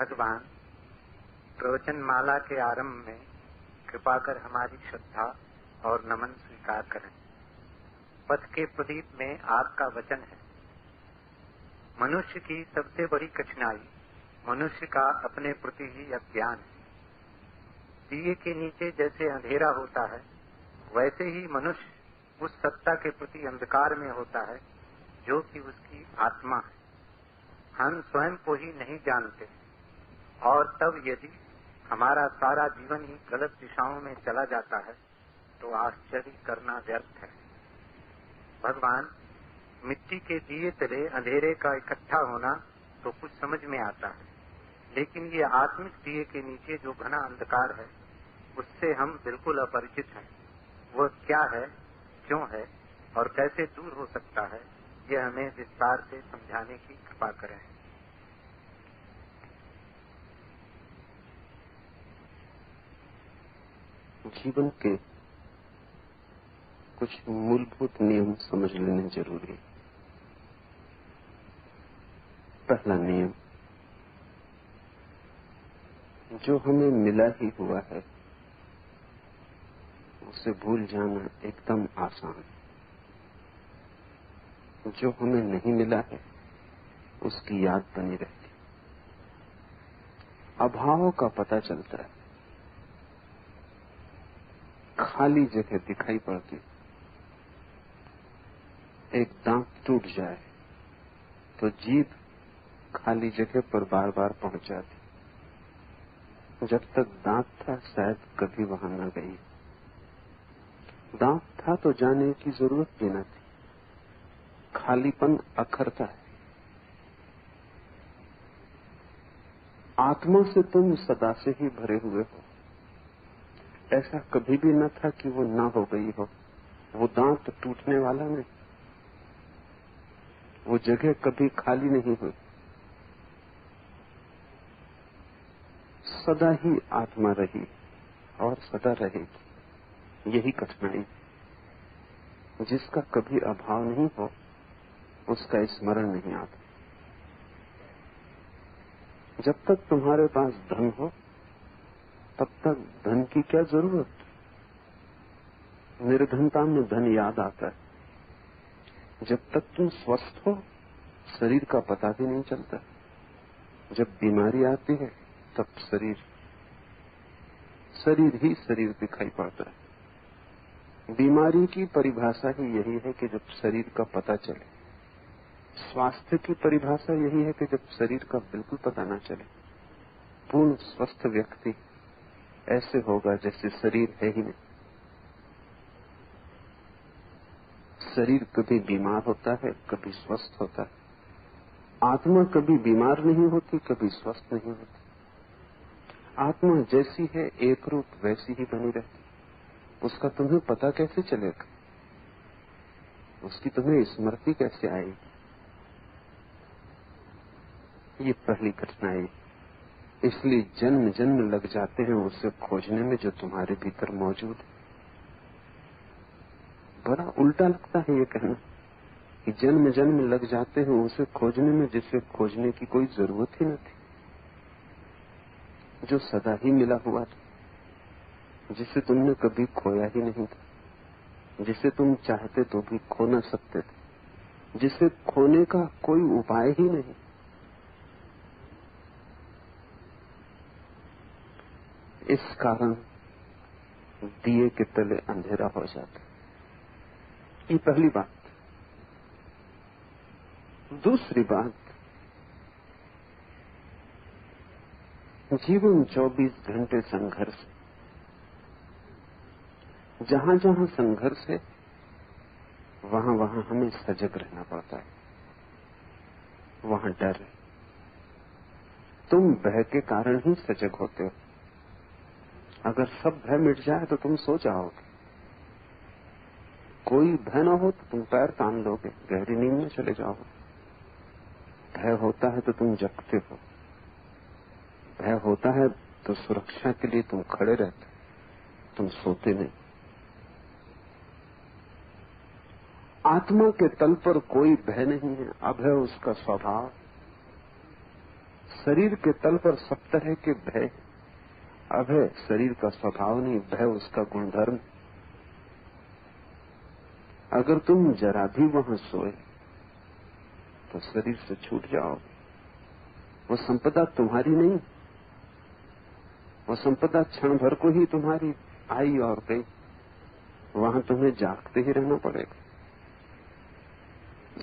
भगवान प्रवचन माला के आरंभ में कृपा कर हमारी श्रद्धा और नमन स्वीकार करें। पथ के प्रदीप में आपका वचन है। मनुष्य की सबसे बड़ी कठिनाई मनुष्य का अपने प्रति ही अज्ञान है। दिए के नीचे जैसे अंधेरा होता है, वैसे ही मनुष्य उस सत्ता के प्रति अंधकार में होता है जो कि उसकी आत्मा है। हम स्वयं को ही नहीं जानते और तब यदि हमारा सारा जीवन ही गलत दिशाओं में चला जाता है तो आश्चर्य करना व्यर्थ है। भगवान, मिट्टी के दिए तले अंधेरे का इकट्ठा होना तो कुछ समझ में आता है, लेकिन ये आत्मिक दिए के नीचे जो घना अंधकार है उससे हम बिल्कुल अपरिचित हैं। वह क्या है, क्यों है और कैसे दूर हो सकता है, यह हमें विस्तार से समझाने की कृपा करें। जीवन के कुछ मूलभूत नियम समझ लेने जरूरी। पहला नियम, जो हमें मिला ही हुआ है उसे भूल जाना एकदम आसान है। जो हमें नहीं मिला है उसकी याद बनी रहती। अभाव का पता चलता है, खाली जगह दिखाई पड़ती। एक दांत टूट जाए तो जीभ खाली जगह पर बार बार पहुंच जाती। जब तक दांत था शायद कभी वहां न गई। दांत था तो जाने की जरूरत भी न थी। खालीपन अखरता है। आत्मा से तुम सदा से ही भरे हुए हो। ऐसा कभी भी न था कि वो ना हो गई हो। वो दांत टूटने वाला नहीं, वो जगह कभी खाली नहीं हुई। सदा ही आत्मा रही और सदा रहेगी। यही कठिनाई। जिसका कभी अभाव नहीं हो उसका स्मरण नहीं आता। जब तक तुम्हारे पास धन हो तब तक धन की क्या जरूरत। निर्धनता में धन याद आता है। जब तक तुम स्वस्थ हो शरीर का पता भी नहीं चलता। जब बीमारी आती है तब शरीर ही शरीर दिखाई पड़ता है। बीमारी की परिभाषा ही यही है कि जब शरीर का पता चले। स्वास्थ्य की परिभाषा यही है कि जब शरीर का बिल्कुल पता न चले। पूर्ण स्वस्थ व्यक्ति ऐसे होगा जैसे शरीर है ही नहीं। शरीर कभी बीमार होता है, कभी स्वस्थ होता है। आत्मा कभी बीमार नहीं होती, कभी स्वस्थ नहीं होती। आत्मा जैसी है एक रूप वैसी ही बनी रहती। उसका तुम्हें पता कैसे चलेगा? उसकी तुम्हें स्मृति कैसे आएगी? ये पहली कठिनाई। इसलिए जन्म जन्म लग जाते हैं उसे खोजने में जो तुम्हारे भीतर मौजूद है। बड़ा उल्टा लगता है ये कहना कि जन्म जन्म लग जाते हैं उसे खोजने में जिसे खोजने की कोई जरूरत ही न थी, जो सदा ही मिला हुआ था, जिसे तुमने कभी खोया ही नहीं था, जिसे तुम चाहते तो भी खो न सकते थे, जिसे खोने का कोई उपाय ही नहीं। इस कारण दिए के तले अंधेरा हो जाता। ये पहली बात। दूसरी बात, जीवन 24 घंटे संघर्ष। जहां जहां संघर्ष है वहां वहां हमें सजग रहना पड़ता है। वहां डर है। तुम भय के कारण ही सजग होते हो। अगर सब भय मिट जाए तो तुम सो जाओगे। कोई भय ना हो तो तुम पैर तान लोगे, गहरी नींद में चले जाओगे। भय होता है तो तुम जगते हो। भय होता है तो सुरक्षा के लिए तुम खड़े रहते, तुम सोते नहीं। आत्मा के तल पर कोई भय नहीं है। अभय उसका स्वभाव। शरीर के तल पर सब तरह के भय। अभय शरीर का स्वभाव नहीं, भय उसका गुणधर्म। अगर तुम जरा भी वहां सोए तो शरीर से छूट जाओगे। वो संपदा तुम्हारी नहीं, वो संपदा क्षण भर को ही तुम्हारी आई और गई। वहां तुम्हें जागते ही रहना पड़ेगा।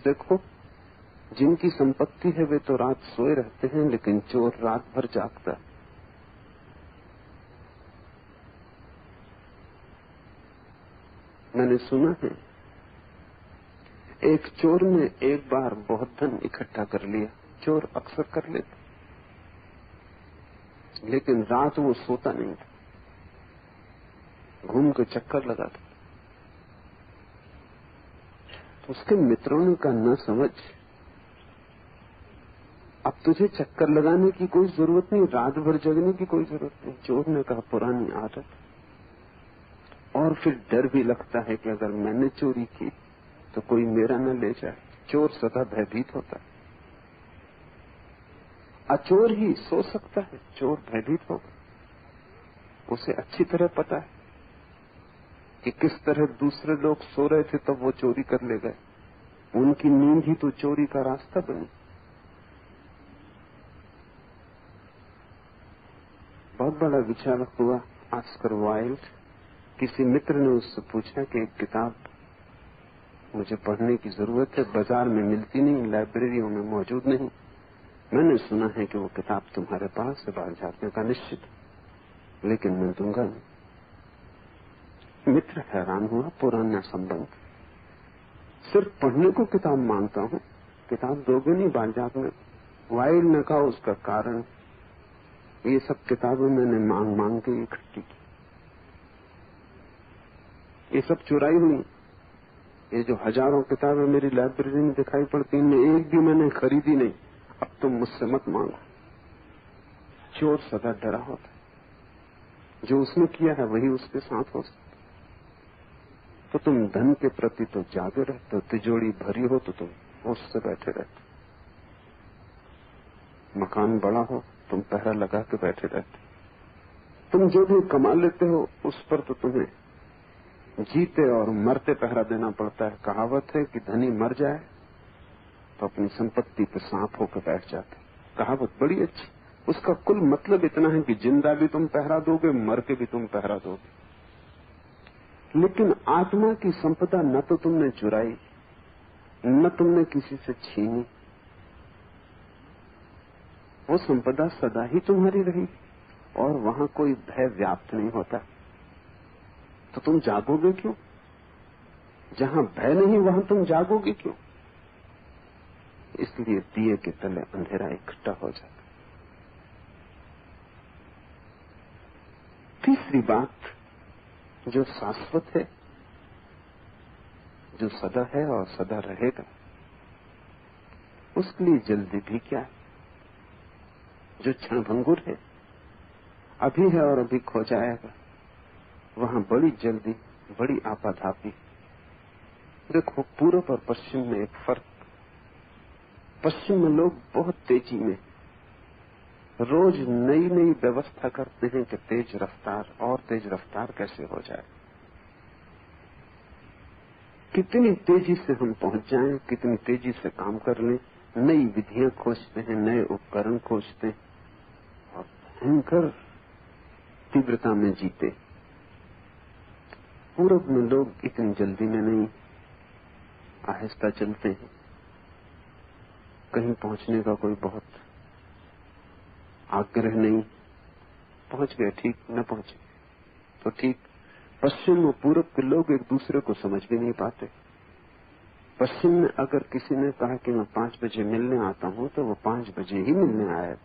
देखो, जिनकी संपत्ति है वे तो रात सोए रहते हैं, लेकिन चोर रात भर जागता है। मैंने सुना है एक चोर ने एक बार बहुत धन इकट्ठा कर लिया। चोर अक्सर कर लेते, लेकिन रात वो सोता नहीं था, घूम के चक्कर लगाता। तो उसके मित्रों ने कहा, न समझ, अब तुझे चक्कर लगाने की कोई जरूरत नहीं, रात भर जगने की कोई जरूरत नहीं। चोर ने कहा, पुरानी आदत। और फिर डर भी लगता है कि अगर मैंने चोरी की तो कोई मेरा न ले जाए। चोर सदा भयभीत होता है। अचोर ही सो सकता है, चोर भयभीत होगा। उसे अच्छी तरह पता है कि किस तरह दूसरे लोग सो रहे थे तब वो चोरी कर ले गए। उनकी नींद ही तो चोरी का रास्ता बनी। बहुत बड़ा विचारक हुआ ऑस्कर वाइल्ड। किसी मित्र ने उससे पूछा कि एक किताब मुझे पढ़ने की जरूरत है, बाजार में मिलती नहीं, लाइब्रेरियों में मौजूद नहीं। मैंने सुना है कि वो किताब तुम्हारे पास है, बाहर जाने का निश्चित, लेकिन मैं दूंगा नहीं। मित्र हैरान हुआ, पुराना संबंध, सिर्फ पढ़ने को किताब मांगता हूँ, किताब दोगे नहीं बाजार में। वाइल्ड ने कहा, उसका कारण ये सब किताबें मैंने मांग मांग के इकट्ठी की, ये सब चुराई हुई। ये जो हजारों किताबें मेरी लाइब्रेरी में दिखाई पड़ती, इनमें एक भी मैंने खरीदी नहीं। अब तुम मुझसे मत मांगो। चोर सदा डरा होता है, जो उसने किया है वही उसके साथ हो सकता। तो तुम धन के प्रति तो जागे रहते हो, तिजोरी भरी हो तो तुम उससे बैठे रहते, मकान बड़ा हो तुम पहरा लगा के बैठे रहते। तुम जो भी कमा लेते हो उस पर तो तुम्हें जीते और मरते पहरा देना पड़ता है। कहावत है कि धनी मर जाए तो अपनी संपत्ति पे सांप होकर बैठ जाते। कहावत बड़ी अच्छी, उसका कुल मतलब इतना है कि जिंदा भी तुम पहरा दोगे, मर के भी तुम पहरा दोगे। लेकिन आत्मा की संपदा न तो तुमने चुराई, न तुमने किसी से छीनी, वो संपदा सदा ही तुम्हारी रही और वहां कोई भय व्याप्त नहीं होता। तो तुम जागोगे क्यों? जहां भय नहीं वहां तुम जागोगे क्यों? इसलिए दिए के तले अंधेरा इकट्ठा हो जाता। तीसरी बात, जो शाश्वत है, जो सदा है और सदा रहेगा, उसके लिए जल्दी भी क्या है। जो क्षणभंगुर है, अभी है और अभी खो जाएगा, वहां बड़ी जल्दी, बड़ी आपाधापी। देखो, पूर्व और पश्चिम में एक फर्क। पश्चिम में लोग बहुत तेजी में रोज नई नई व्यवस्था करते हैं कि तेज रफ्तार और तेज रफ्तार कैसे हो जाए, कितनी तेजी से हम पहुंच जाएं, कितनी तेजी से काम कर लें। नई विधियां खोजते हैं, नए उपकरण खोजते हैं और भयंकर तीव्रता में जीते। पूर्व में लोग इतनी जल्दी में नहीं, आहिस्ता चलते हैं। कहीं पहुंचने का कोई बहुत आग्रह नहीं, पहुंच गए ठीक, न पहुंचे तो ठीक। पश्चिम और पूर्व के लोग एक दूसरे को समझ भी नहीं पाते। पश्चिम में अगर किसी ने कहा कि मैं 5 बजे मिलने आता हूं तो वो 5 बजे ही मिलने आए।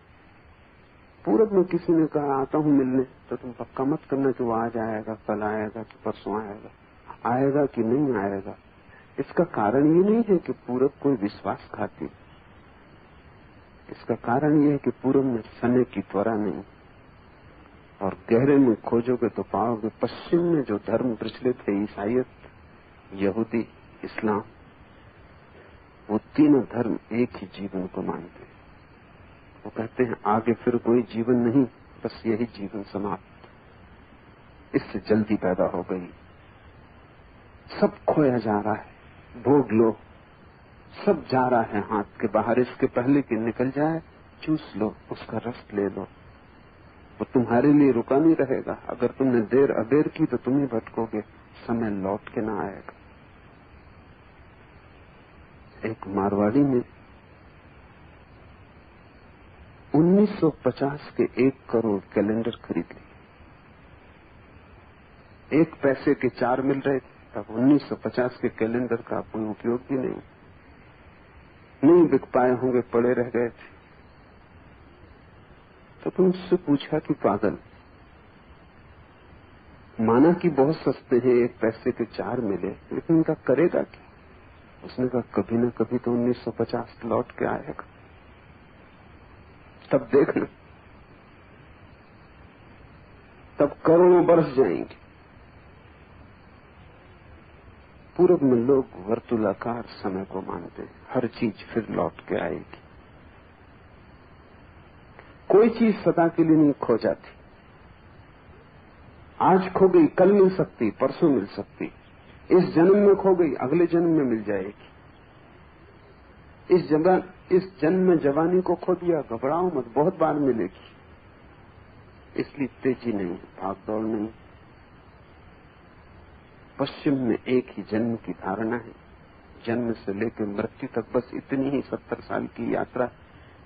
पूर्व में किसी ने कहा आता हूं मिलने, तो तुम पक्का मत करना कि वो आज आएगा, कल आएगा कि परसों आएगा, आएगा कि नहीं आएगा। इसका कारण ये नहीं है कि पूर्व कोई विश्वासघाती, इसका कारण यह है कि पूर्व में समय की त्वरा नहीं। और गहरे में खोजोगे तो पाओगे पश्चिम में जो धर्म प्रचलित है, ईसाईयत, यहूदी, इस्लाम, वो तीनों धर्म एक ही जीवन को मानते हैं। वो कहते हैं आगे फिर कोई जीवन नहीं, बस यही जीवन समाप्त, इससे जल्दी पैदा हो गई, सब खोया जा रहा है, भोग लो, सब जा रहा है हाथ के बाहर, इसके पहले कि निकल जाए चूस लो, उसका रस ले लो। वो तुम्हारे लिए रुका नहीं रहेगा, अगर तुमने देर अबेर की तो तुम ही भटकोगे, समय लौट के ना आएगा। एक मारवाड़ी ने 1950 के 1 करोड़ कैलेंडर खरीद लिए, 1 पैसे के 4 मिल रहे थे, तब 1950 के कैलेंडर का कोई उपयोग भी नहीं बिक पाए होंगे, पड़े रह गए थे। तो तुम उससे पूछा कि पागल, माना कि बहुत सस्ते हैं, 1 पैसे के 4 मिले, लेकिन इनका करेगा क्या? उसने कहा कभी न कभी तो 1950 लौट के आएगा, तब देखना, तब करोड़ों बरस जाएंगे। पूरब में लोग वर्तुलाकार समय को मानते हैं, हर चीज फिर लौट के आएगी, कोई चीज सदा के लिए नहीं खो जाती। आज खो गई कल मिल सकती, परसों मिल सकती, इस जन्म में खो गई अगले जन्म में मिल जाएगी। इस जन्म में जवानी को खो दिया, घबराओ मत, बहुत बार मिलेगी। इसलिए तेजी नहीं, भागदौड़ नहीं। पश्चिम में एक ही जन्म की धारणा है, जन्म से लेकर मृत्यु तक बस इतनी ही 70 साल की यात्रा,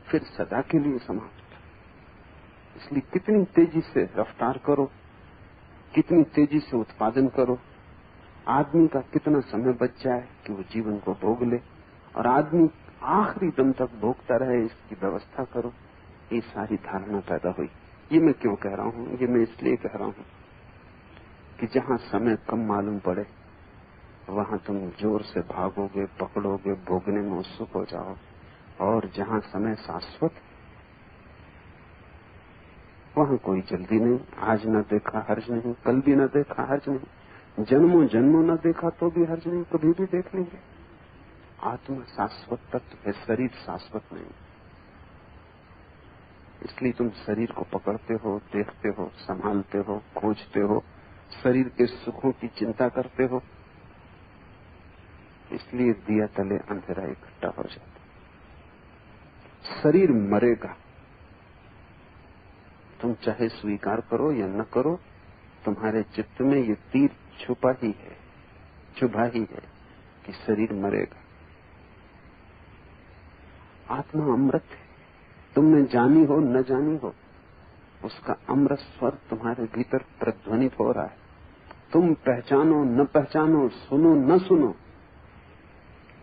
फिर सदा के लिए समाप्त। इसलिए कितनी तेजी से रफ्तार करो, कितनी तेजी से उत्पादन करो, आदमी का कितना समय बच जाए कि वो जीवन को भोग ले, और आदमी आखिरी दम तक भोगता रहे, इसकी व्यवस्था करो। ये सारी धारणा पैदा हुई। ये मैं क्यों कह रहा हूं? ये मैं इसलिए कह रहा हूं कि जहां समय कम मालूम पड़े वहां तुम जोर से भागोगे, पकड़ोगे, भोगने में उत्सुक हो जाओ, और जहां समय शाश्वत वहां कोई जल्दी नहीं। आज न देखा हर्ज नहीं, कल भी न देखा हर्ज नहीं, जन्मों जन्मों न देखा तो भी हर्ज नहीं, कभी भी देख लेंगे। आत्मा शाश्वत तत्व है, शरीर शाश्वत नहीं। इसलिए तुम शरीर को पकड़ते हो, देखते हो, संभालते हो, खोजते हो, शरीर के सुखों की चिंता करते हो, इसलिए दिया तले अंधेरा इकट्ठा हो जाता। शरीर मरेगा, तुम चाहे स्वीकार करो या न करो, तुम्हारे चित्त में ये तीर छुपा ही है कि शरीर मरेगा। आत्मा अमृत है, तुमने जानी हो न जानी हो, उसका अमृत स्वर तुम्हारे भीतर प्रध्वनित हो रहा है। तुम पहचानो न पहचानो, सुनो न सुनो,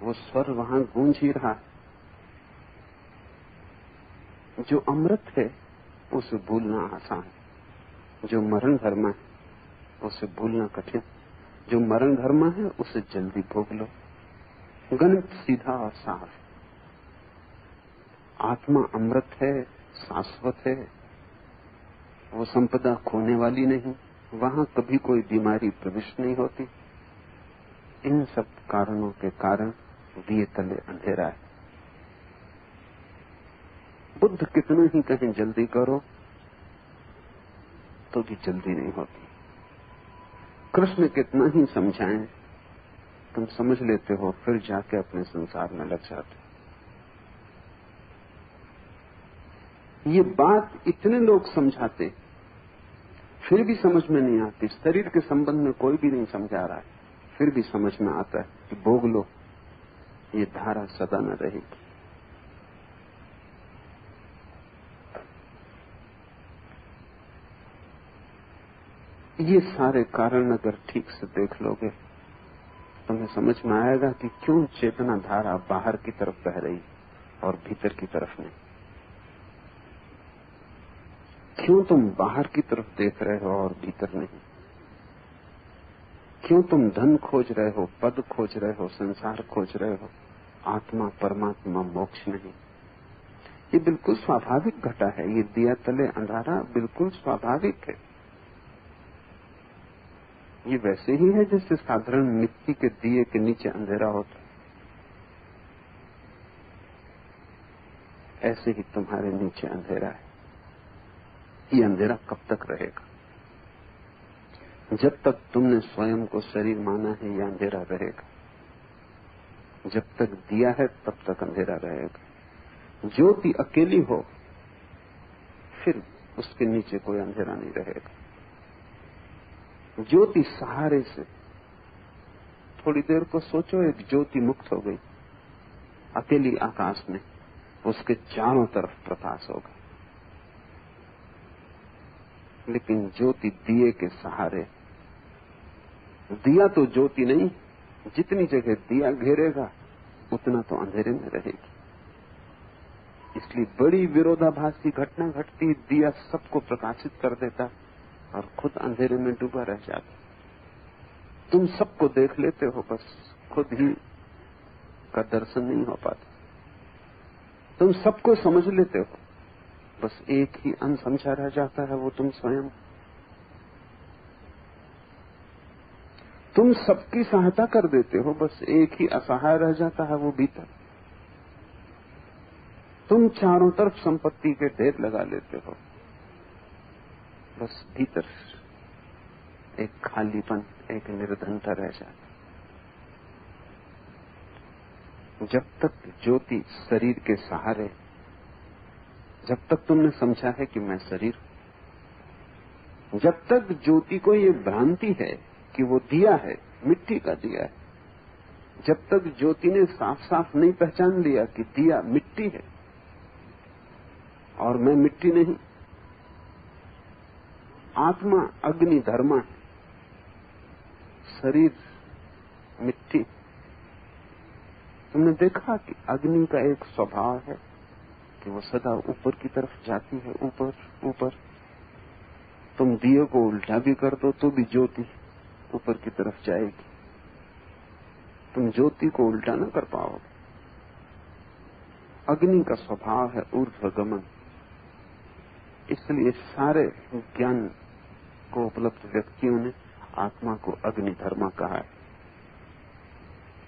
वो स्वर वहां गूंज ही रहा है। जो अमृत है उसे भूलना आसान है, जो मरण धर्मा है उसे भूलना कठिन। जो मरण धर्मा है उसे जल्दी भोग लो। गणित सीधा और साफ। आत्मा अमृत है, शाश्वत है, वो संपदा खोने वाली नहीं, वहां कभी कोई बीमारी प्रविष्ट नहीं होती। इन सब कारणों के कारण दिए तले अंधेरा है। बुद्ध कितना ही कहें जल्दी करो तो भी जल्दी नहीं होती। कृष्ण कितना ही समझाएं, तुम समझ लेते हो, फिर जाके अपने संसार में लग जाते। ये बात इतने लोग समझाते, फिर भी समझ में नहीं आती। शरीर के संबंध में कोई भी नहीं समझा रहा है, फिर भी समझ में आता है कि भोग लो, ये धारा सदा न रहेगी। ये सारे कारण अगर ठीक से देख लोगे तुम्हें समझ में आएगा कि क्यों चेतना धारा बाहर की तरफ बह रही और भीतर की तरफ नहीं। क्यों तुम बाहर की तरफ देख रहे हो और भीतर नहीं। क्यों तुम धन खोज रहे हो, पद खोज रहे हो, संसार खोज रहे हो, आत्मा, परमात्मा, मोक्ष नहीं। ये बिल्कुल स्वाभाविक घटा है। ये दिया तले अंधारा बिल्कुल स्वाभाविक है। ये वैसे ही है जैसे साधारण मिट्टी के दिए के नीचे अंधेरा होता ऐसे ही तुम्हारे नीचे अंधेरा है। ये अंधेरा कब तक रहेगा? जब तक तुमने स्वयं को शरीर माना है, ये अंधेरा रहेगा। जब तक दिया है तब तक अंधेरा रहेगा। ज्योति अकेली हो फिर उसके नीचे कोई अंधेरा नहीं रहेगा। ज्योति सहारे से, थोड़ी देर को सोचो, एक ज्योति मुक्त हो गई अकेली आकाश में, उसके चारों तरफ प्रकाश होगा। लेकिन ज्योति दिए के सहारे, दिया तो ज्योति नहीं, जितनी जगह दिया घेरेगा उतना तो अंधेरे में रहेगी। इसलिए बड़ी विरोधाभासी घटना घटती, दिया सबको प्रकाशित कर देता और खुद अंधेरे में डूबा रह जाता। तुम सबको देख लेते हो, बस खुद ही का दर्शन नहीं हो पाता। तुम सबको समझ लेते हो, बस एक ही अनसमझा रह जाता है, वो तुम स्वयं। तुम सबकी सहायता कर देते हो, बस एक ही असहाय रह जाता है, वो भीतर। तुम चारों तरफ संपत्ति के ढेर लगा लेते हो, बस भीतर एक खालीपन, एक निर्धनता रह जाता। जब तक ज्योति शरीर के सहारे, जब तक तुमने समझा है कि मैं शरीर हूं, जब तक ज्योति को ये भ्रांति है कि वो दिया है, मिट्टी का दिया है, जब तक ज्योति ने साफ साफ नहीं पहचान लिया कि दिया मिट्टी है और मैं मिट्टी नहीं, आत्मा अग्नि धर्मा है, शरीर मिट्टी। तुमने देखा कि अग्नि का एक स्वभाव है कि वो सदा ऊपर की तरफ जाती है, ऊपर ऊपर। तुम दिए को उल्टा भी कर दो तो भी ज्योति ऊपर की तरफ जाएगी। तुम ज्योति को उल्टा न कर पाओगे। अग्नि का स्वभाव है ऊर्ध्वगमन। इसलिए सारे ज्ञान को उपलब्ध व्यक्तियों ने आत्मा को अग्निधर्मा कहा है।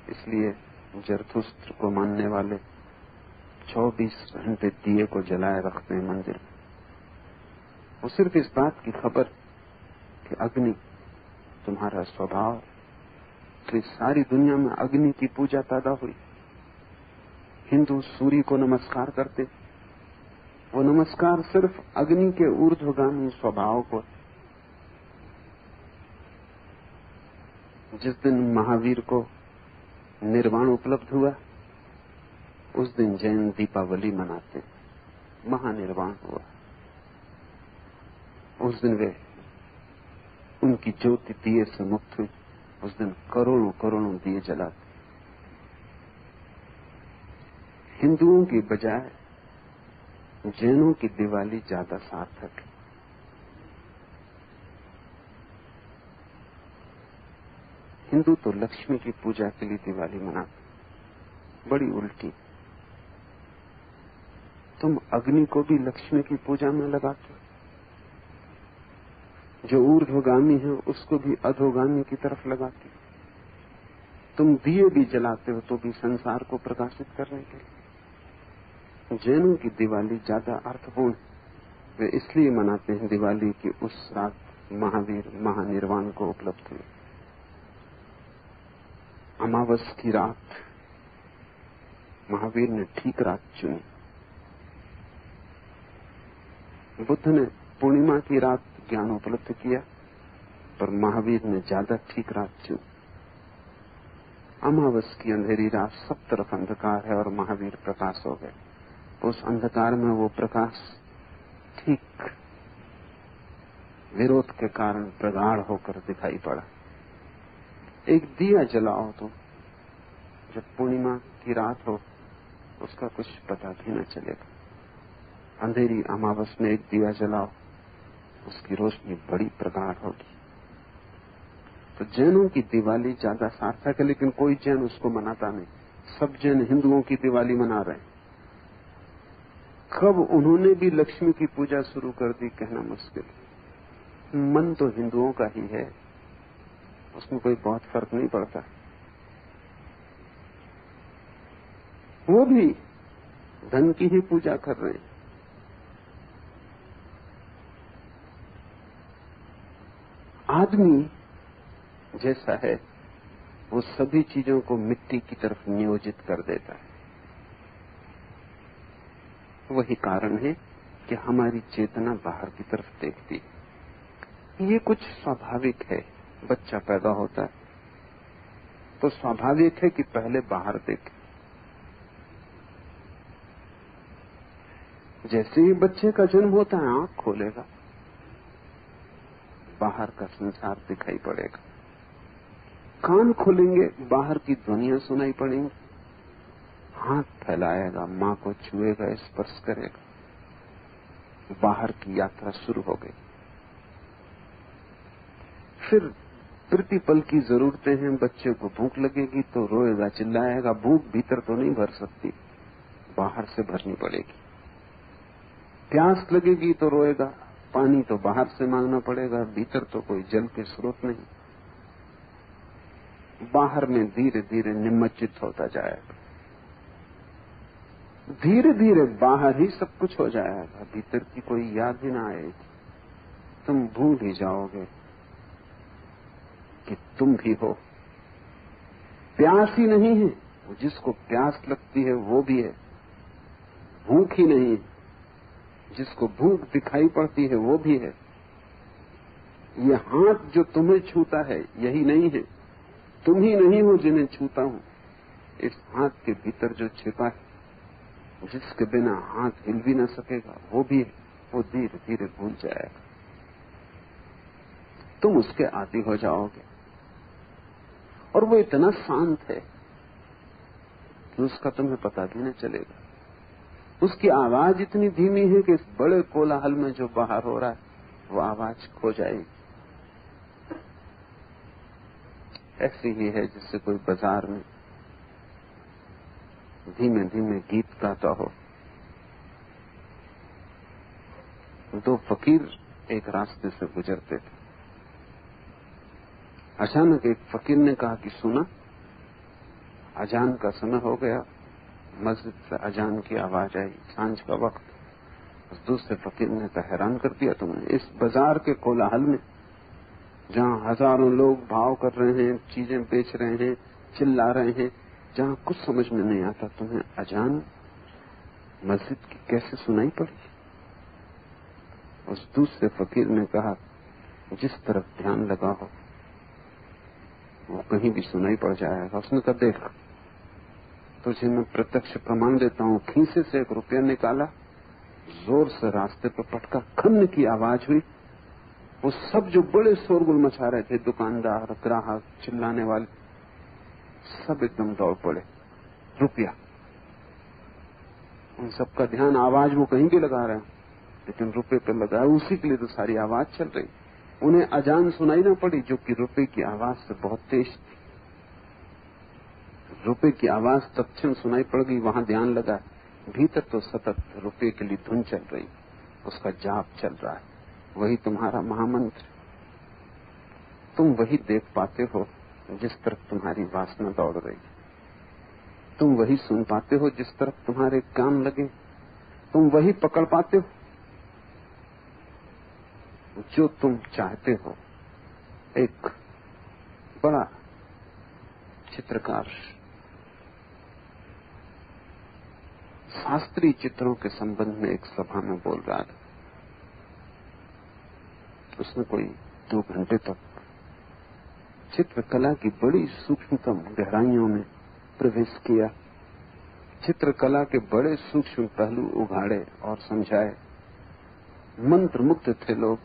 इसलिए जरथुस्त्र को मानने वाले 24 घंटे दिए को जलाए रखते हैं मंदिर में। वो सिर्फ इस बात की खबर कि अग्नि तुम्हारा स्वभाव, कि सारी दुनिया में अग्नि की पूजा पैदा हुई। हिंदू सूर्य को नमस्कार करते, वो नमस्कार सिर्फ अग्नि के ऊर्ध्वगामी स्वभाव को। जिस दिन महावीर को निर्वाण उपलब्ध हुआ, उस दिन जैन दीपावली मनाते, महानिर्वाण हुआ। उस दिन वे, उनकी ज्योति दिए से मुक्त हुई। उस दिन करोड़ों करोड़ों दिए जलाते। हिंदुओं की बजाय जैनों की दिवाली ज्यादा सार्थक है। हिंदू तो लक्ष्मी की पूजा के लिए दिवाली मनाते, बड़ी उल्टी। तुम अग्नि को भी लक्ष्मी की पूजा में लगाते हो, जो ऊर्ध्वगामी है उसको भी अधोगामी की तरफ लगाते हो। तुम दिए भी जलाते हो तो भी संसार को प्रकाशित करने के लिए। जैनों की दिवाली ज्यादा अर्थपूर्ण। वे इसलिए मनाते हैं दिवाली कि उस रात महावीर महानिर्वाण को उपलब्ध हुए। अमावस की रात महावीर ने ठीक रात चुनी। बुद्ध ने पूर्णिमा की रात ज्ञान उपलब्ध किया, पर महावीर ने ज्यादा ठीक रात चुनी। अमावस की अंधेरी रात सब तरफ अंधकार है और महावीर प्रकाश हो गए। उस अंधकार में वो प्रकाश ठीक विरोध के कारण प्रगाढ़ होकर दिखाई पड़ा। एक दिया जलाओ तो जब पूर्णिमा की रात हो, उसका कुछ पता भी न चलेगा। अंधेरी अमावस में एक दिया जलाओ, उसकी रोशनी बड़ी प्रगाढ़ होगी। तो जैनों की दिवाली ज्यादा सार्थक है, लेकिन कोई जैन उसको मनाता नहीं। सब जैन हिंदुओं की दिवाली मना रहे हैं। कब उन्होंने भी लक्ष्मी की पूजा शुरू कर दी, कहना मुश्किल। मन तो हिंदुओं का ही है, उसमें कोई बहुत फर्क नहीं पड़ता। वो भी धन की ही पूजा कर रहे हैं। आदमी जैसा है वो सभी चीजों को मिट्टी की तरफ नियोजित कर देता है। वही कारण है कि हमारी चेतना बाहर की तरफ देखती है। ये कुछ स्वाभाविक है। बच्चा पैदा होता है तो स्वाभाविक है कि पहले बाहर देखे। जैसे ही बच्चे का जन्म होता है आंख खोलेगा, बाहर का संसार दिखाई पड़ेगा। कान खोलेंगे, बाहर की ध्वनियां सुनाई पड़ेंगी। हाथ फैलाएगा, मां को छुएगा, स्पर्श करेगा, बाहर की यात्रा शुरू हो गई। फिर प्रतिपल की जरूरतें हैं। बच्चे को भूख लगेगी तो रोएगा, चिल्लाएगा। भूख भीतर तो नहीं भर सकती, बाहर से भरनी पड़ेगी। प्यास लगेगी तो रोएगा, पानी तो बाहर से मांगना पड़ेगा, भीतर तो कोई जल के स्रोत नहीं। बाहर में धीरे धीरे निमज्जित होता जाएगा। धीरे धीरे बाहर ही सब कुछ हो जाएगा, भीतर की कोई याद ही ना आएगी। तुम भूल ही जाओगे कि तुम भी हो। प्यास ही नहीं है, जिसको प्यास लगती है वो भी है। भूख ही नहीं है, जिसको भूख दिखाई पड़ती है वो भी है। ये हाथ जो तुम्हें छूता है यही नहीं है, तुम ही नहीं हो जिन्हें छूता हूं। इस हाथ के भीतर जो छिपा है, जिसके बिना हाथ हिल भी न सकेगा, वो भी है। वो धीरे धीरे भूल जाएगा, तुम उसके आदी हो जाओगे। और वो इतना शांत है कि उसका तुम्हें पता भी न चलेगा। उसकी आवाज इतनी धीमी है कि इस बड़े कोलाहल में जो बाहर हो रहा है वो आवाज खो जाएगी। ऐसी ही है जिससे कोई बाजार में धीमे धीमे गीत गाता हो। दो फकीर एक रास्ते से गुजरते थे। अचानक एक फकीर ने कहा कि सुना, अजान का समय हो गया। मस्जिद से अजान की आवाज आई, सांझ का वक्त। उस दूसरे फकीर ने कहा, हैरान कर दिया तुमने। इस बाजार के कोलाहल में, जहां हजारों लोग भाव कर रहे हैं, चीजें बेच रहे हैं, चिल्ला रहे हैं, जहां कुछ समझ में नहीं आता, तुम्हें अजान मस्जिद की कैसे सुनाई पड़ी? उस दूसरे फकीर ने कहा, जिस तरफ ध्यान लगा हो वो कहीं भी सुनाई पड़ जाएगा। उसने कहा, देख तुझे मैं प्रत्यक्ष प्रमाण देता हूं। खीसे से एक रुपया निकाला, जोर से रास्ते पर पटका, खन्न की आवाज हुई। वो सब जो बड़े शोरगुल मचा रहे थे, दुकानदार, ग्राहक, चिल्लाने वाले, सब एकदम दौड़ पड़े। रुपया, उन सबका ध्यान, आवाज वो कहीं भी लगा रहे हैं लेकिन रुपये पर लगा है। उसी के लिए तो सारी आवाज चल रही। उन्हें अजान सुनाई ना पड़ी, जो कि रुपये की आवाज से बहुत तेज थी। रुपये की आवाज तत्क्षण सुनाई पड़ गई, वहां ध्यान लगा। भीतर तो सतत रुपये के लिए धुन चल रही, उसका जाप चल रहा है। वही तुम्हारा महामंत्र। तुम वही देख पाते हो जिस तरफ तुम्हारी वासना दौड़ रही। तुम वही सुन पाते हो जिस तरफ तुम्हारे कान लगे। तुम वही पकड़ पाते हो जो तुम चाहते हो। एक बड़ा चित्रकार शास्त्रीय चित्रों के संबंध में एक सभा में बोल रहा था। उसने कोई 2 घंटे तक चित्रकला की बड़ी सूक्ष्मतम गहराइयों में प्रवेश किया। चित्रकला के बड़े सूक्ष्म पहलू उघाड़े और समझाए। मंत्र मुग्ध थे लोग।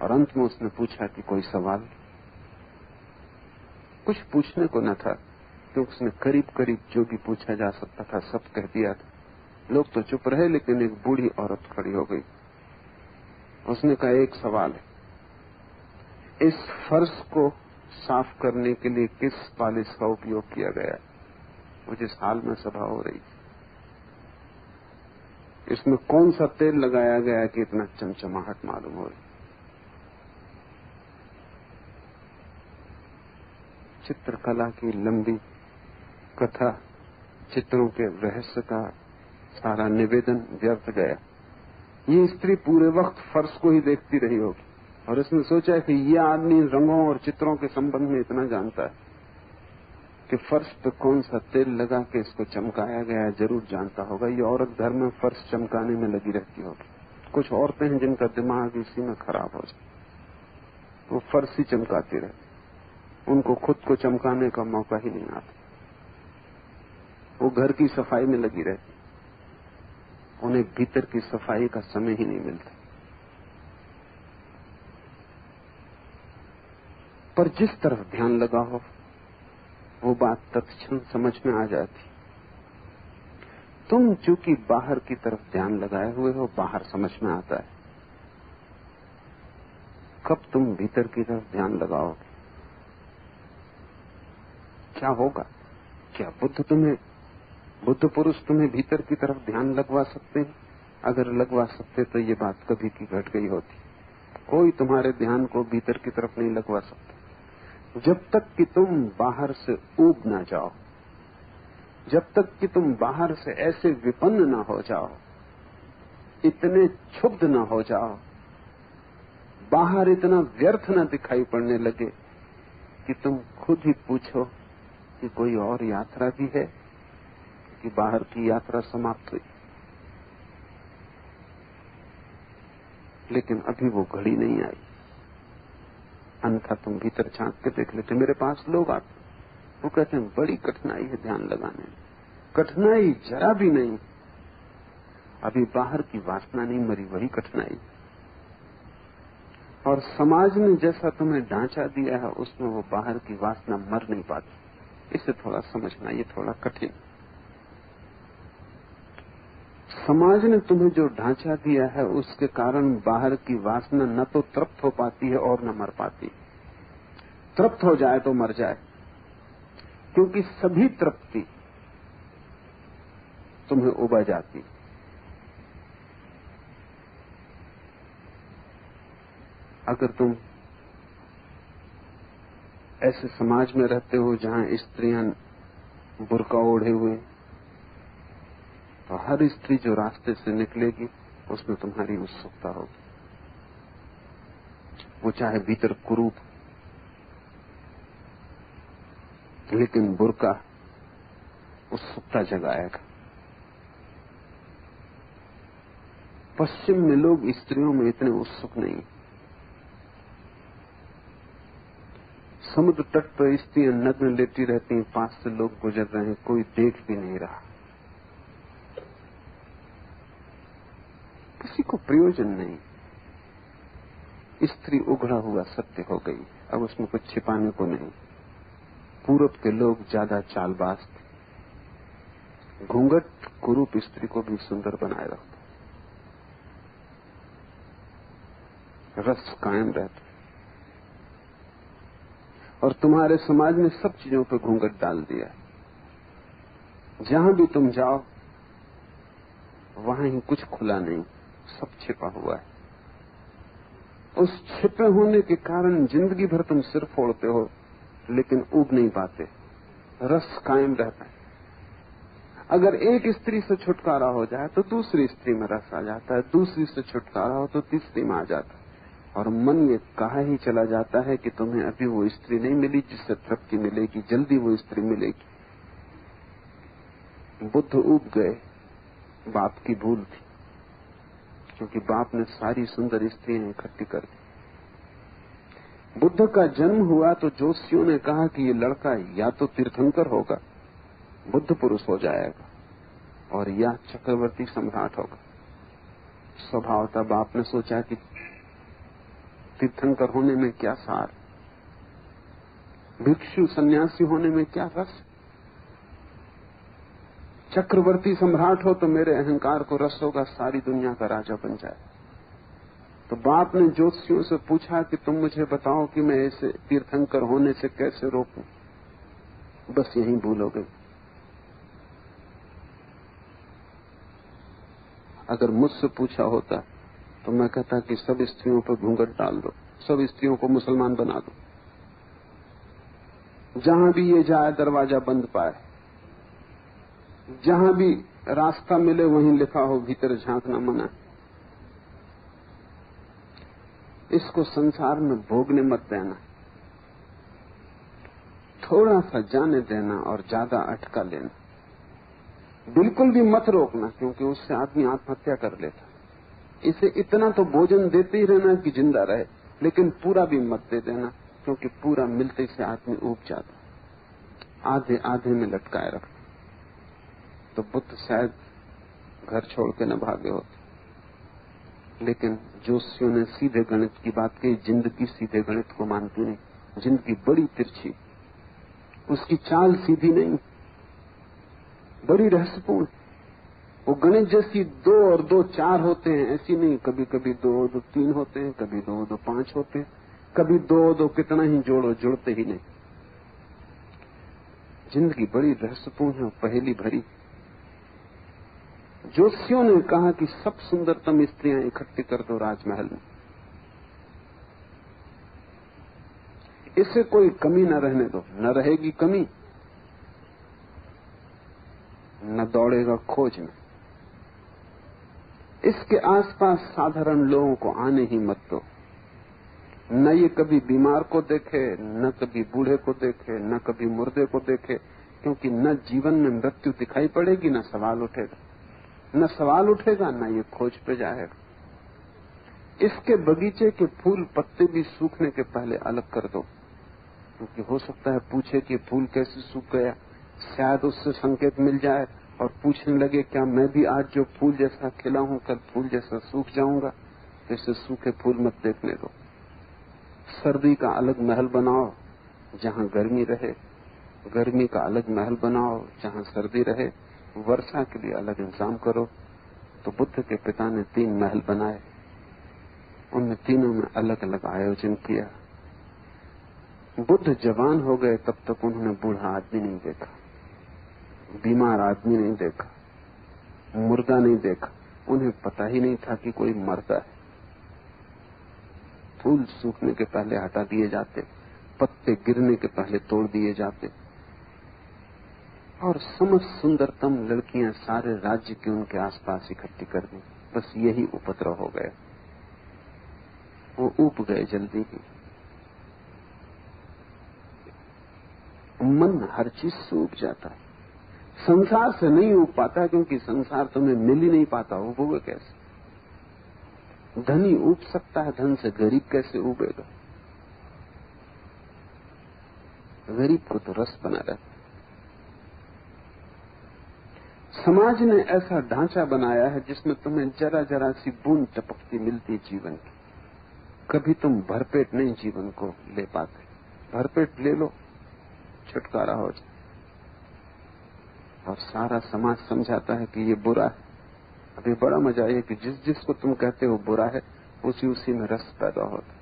और अंत में उसने पूछा कि कोई सवाल? कुछ पूछने को न था, क्योंकि उसने करीब करीब जो भी पूछा जा सकता था सब कह दिया था। लोग तो चुप रहे, लेकिन एक बूढ़ी औरत खड़ी हो गई। उसने कहा, एक सवाल है, इस फर्श को साफ करने के लिए किस पालिश का उपयोग किया गया? वो जिस हाल में सभा हो रही, इसमें कौन सा तेल लगाया गया कि इतना चमचमाहट मालूम हो रही? चित्रकला की लंबी कथा, चित्रों के रहस्य का सारा निवेदन व्यर्थ गया। ये स्त्री पूरे वक्त फर्श को ही देखती रही होगी और इसने सोचा कि ये आदमी रंगों और चित्रों के संबंध में इतना जानता है कि फर्श पे कौन सा तेल लगा के इसको चमकाया गया है, जरूर जानता होगा। ये औरत घर में फर्श चमकाने में लगी रहती होगी। कुछ औरतें हैं जिनका दिमाग इसी में खराब हो जाए, वो फर्श ही चमकाती रहती, उनको खुद को चमकाने का मौका ही नहीं आता। वो घर की सफाई में लगी रहती, उन्हें भीतर की सफाई का समय ही नहीं मिलता। पर जिस तरफ ध्यान लगा हो वो बात तत्क्षण समझ में आ जाती। तुम चूंकि बाहर की तरफ ध्यान लगाए हुए हो, बाहर समझ में आता है। कब तुम भीतर की तरफ ध्यान लगाओगे, क्या होगा? क्या बुद्ध पुरुष तुम्हें भीतर की तरफ ध्यान लगवा सकते हैं? अगर लगवा सकते तो ये बात कभी की घट गई होती। कोई तुम्हारे ध्यान को भीतर की तरफ नहीं लगवा सकता जब तक कि तुम बाहर से ऊब ना जाओ, जब तक कि तुम बाहर से ऐसे विपन्न ना हो जाओ, इतने क्षुब्ध ना हो जाओ, बाहर इतना व्यर्थ ना दिखाई पड़ने लगे कि तुम खुद ही पूछो कि कोई और यात्रा भी है, कि बाहर की यात्रा समाप्त हुई। लेकिन अभी वो घड़ी नहीं आई, अन्यथा तुम भीतर झांक के देख लेते। मेरे पास लोग आते, वो कहते हैं बड़ी कठिनाई है ध्यान लगाने में। कठिनाई जरा भी नहीं, अभी बाहर की वासना नहीं मरी, वही कठिनाई। और समाज ने जैसा तुम्हें ढांचा दिया है उसमें वो बाहर की वासना मर नहीं पाती। इसे थोड़ा समझना, ये थोड़ा कठिन। समाज ने तुम्हें जो ढांचा दिया है उसके कारण बाहर की वासना न तो तृप्त हो पाती है और न मर पाती। तृप्त हो जाए तो मर जाए, क्योंकि सभी तृप्ति तुम्हें उबा जाती। अगर तुम ऐसे समाज में रहते हो जहां स्त्रियां बुर्का ओढ़े हुए, तो हर स्त्री जो रास्ते से निकलेगी उसमें तुम्हारी उत्सुकता होगी। वो चाहे भीतर कुरूप, लेकिन बुर्का उत्सुकता जगाएगा। पश्चिम में लोग स्त्रियों में इतने उत्सुक नहीं। समुद्र तट पर स्त्रियां नग्न लेटी रहती हैं, पास से लोग गुजर रहे हैं, कोई देख भी नहीं रहा, किसी को प्रयोजन नहीं। स्त्री उघड़ा हुआ सत्य हो गई, अब उसमें कुछ छिपाने को नहीं। पूरब के लोग ज्यादा चालबाज थे। घूंघट कुरूप स्त्री को भी सुंदर बनाए रखता, रस कायम रहता। और तुम्हारे समाज ने सब चीजों पर घूंघट डाल दिया। जहां भी तुम जाओ वहां ही कुछ खुला नहीं, सब छिपा हुआ है। उस छिपे होने के कारण जिंदगी भर तुम सिर फोड़ते हो लेकिन उब नहीं पाते, रस कायम रहता है। अगर एक स्त्री से छुटकारा हो जाए तो दूसरी स्त्री में रस आ जाता है, दूसरी से छुटकारा हो तो तीसरी में आ जाता है, और मन ये कहा ही चला जाता है कि तुम्हें अभी वो स्त्री नहीं मिली जिससे तृप्ति मिलेगी, जल्दी वो स्त्री मिलेगी। बुद्ध ऊब गए, बाप की भूल थी, क्योंकि बाप ने सारी सुंदर स्त्रियां इकट्ठी कर दी। बुद्ध का जन्म हुआ तो जोशियों ने कहा कि ये लड़का या तो तीर्थंकर होगा, बुद्ध पुरुष हो जाएगा, और या चक्रवर्ती सम्राट होगा। स्वभावतः बाप ने सोचा कि तीर्थंकर होने में क्या सार, भिक्षु सन्यासी होने में क्या रस, चक्रवर्ती सम्राट हो तो मेरे अहंकार को रस होगा, सारी दुनिया का राजा बन जाए। तो बाप ने ज्योतिषियों से पूछा कि तुम मुझे बताओ कि मैं ऐसे तीर्थंकर होने से कैसे रोकूं। बस यही भूल हो गई। अगर मुझसे पूछा होता तो मैं कहता कि सब स्त्रियों पर घूंघट डाल दो, सब स्त्रियों को मुसलमान बना दो, जहां भी ये जाए दरवाजा बंद पाए, जहां भी रास्ता मिले वहीं लिखा हो भीतर झांकना मना। इसको संसार में भोगने मत देना, थोड़ा सा जाने देना और ज्यादा अटका लेना। बिल्कुल भी मत रोकना, क्योंकि उससे आदमी आत्महत्या कर लेता। इसे इतना तो भोजन देते ही रहना कि जिंदा रहे, लेकिन पूरा भी मत दे देना, क्योंकि पूरा मिलते से आदमी ऊब जाता। आधे आधे में लटकाए रखना। तो बुद्ध शायद घर छोड़ के न भागे होते, लेकिन जोशियों ने सीधे गणित की बात कही। जिंदगी सीधे गणित को मानती नहीं, जिंदगी बड़ी तिरछी, उसकी चाल सीधी नहीं, बड़ी रहस्यपूर्ण। वो गणित जैसी 2 और 2 4 होते हैं ऐसी नहीं, कभी कभी 2 और 2 3 होते हैं, कभी 2 और 2 5 होते हैं, कभी 2 और 2 कितना ही जोड़ो जुड़ते ही नहीं। जिंदगी बड़ी रहस्यपूर्ण है, पहेली भरी। जोशियों ने कहा कि सब सुंदरतम स्त्रियां इकट्ठी कर दो राजमहल में, इसे कोई कमी न रहने दो। न रहेगी कमी, न दौड़ेगा खोज में। इसके आसपास साधारण लोगों को आने ही मत दो। न ये कभी बीमार को देखे, न कभी बूढ़े को देखे, न कभी मुर्दे को देखे, क्योंकि न जीवन में मृत्यु दिखाई पड़ेगी, न सवाल उठेगा। न सवाल उठेगा, न ये खोज पे जाएगा। इसके बगीचे के फूल पत्ते भी सूखने के पहले अलग कर दो, क्योंकि हो सकता है पूछे कि फूल कैसे सूख गया। शायद उससे संकेत मिल जाए और पूछने लगे, क्या मैं भी आज जो फूल जैसा खिला हूं कल फूल जैसा सूख जाऊंगा? तो इसे सूखे फूल मत देखने दो। सर्दी का अलग महल बनाओ जहां गर्मी रहे, गर्मी का अलग महल बनाओ जहां सर्दी रहे, वर्षा के लिए अलग इंतजाम करो। तो बुद्ध के पिता ने 3 महल बनाए, उनमें तीनों में अलग अलग आयोजन किया। बुद्ध जवान हो गए तब तक उन्होंने बूढ़ा आदमी नहीं देखा, बीमार आदमी नहीं देखा, मुर्दा नहीं देखा। उन्हें पता ही नहीं था कि कोई मरता है। फूल सूखने के पहले हटा दिए जाते, पत्ते गिरने के पहले तोड़ दिए जाते, और समस्त सुंदरतम लड़कियां सारे राज्य के उनके आसपास इकट्ठी कर दी। बस यही उपद्रव हो गया। वो ऊब गए जल्दी ही। मन हर चीज से ऊब जाता है, संसार से नहीं ऊब पाता, क्योंकि संसार तुम्हें मिल ही नहीं पाता। ऊबोगे कैसे? धनी ऊब सकता है, धन से गरीब कैसे ऊबेगा? गरीब को तो रस बना रहता। समाज ने ऐसा ढांचा बनाया है जिसमें तुम्हें जरा जरा सी बूंद टपकती मिलती जीवन की। कभी तुम भरपेट नहीं जीवन को ले पाते। भरपेट ले लो, छुटकारा हो जाए। और सारा समाज समझाता है कि ये बुरा है। अभी बड़ा मजा है कि जिस जिसको तुम कहते हो बुरा है, उसी में रस पैदा होता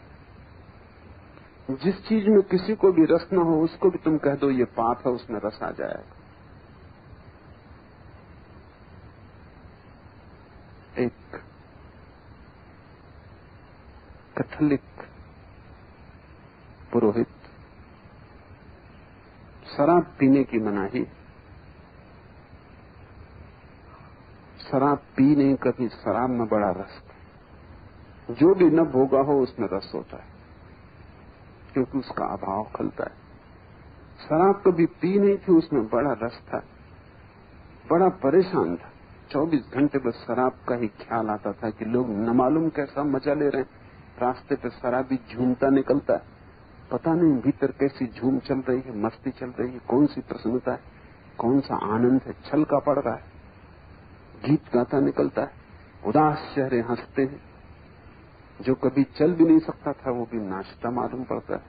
है। जिस चीज में किसी को भी रस ना हो, उसको भी तुम कह दो ये पाप है, उसमें रस आ जाएगा। एक कैथोलिक पुरोहित, शराब पीने की मनाही। शराब पी नहीं कभी, शराब में बड़ा रस। जो भी न भोगा हो उसमें रस होता है, क्योंकि उसका अभाव खलता है। शराब कभी पी नहीं थी, उसमें बड़ा रस था। बड़ा परेशान था। 24 घंटे बस शराब का ही ख्याल आता था कि लोग न मालूम कैसा मजा ले रहे हैं। रास्ते पे शराबी झूमता निकलता है, पता नहीं भीतर कैसी झूम चल रही है, मस्ती चल रही है, कौन सी प्रसन्नता है, कौन सा आनंद है, छलका पड़ रहा है। गीत गाता निकलता है, उदास चेहरे हंसते हैं। जो कभी चल भी नहीं सकता था वो भी नाचता मालूम पड़ता है।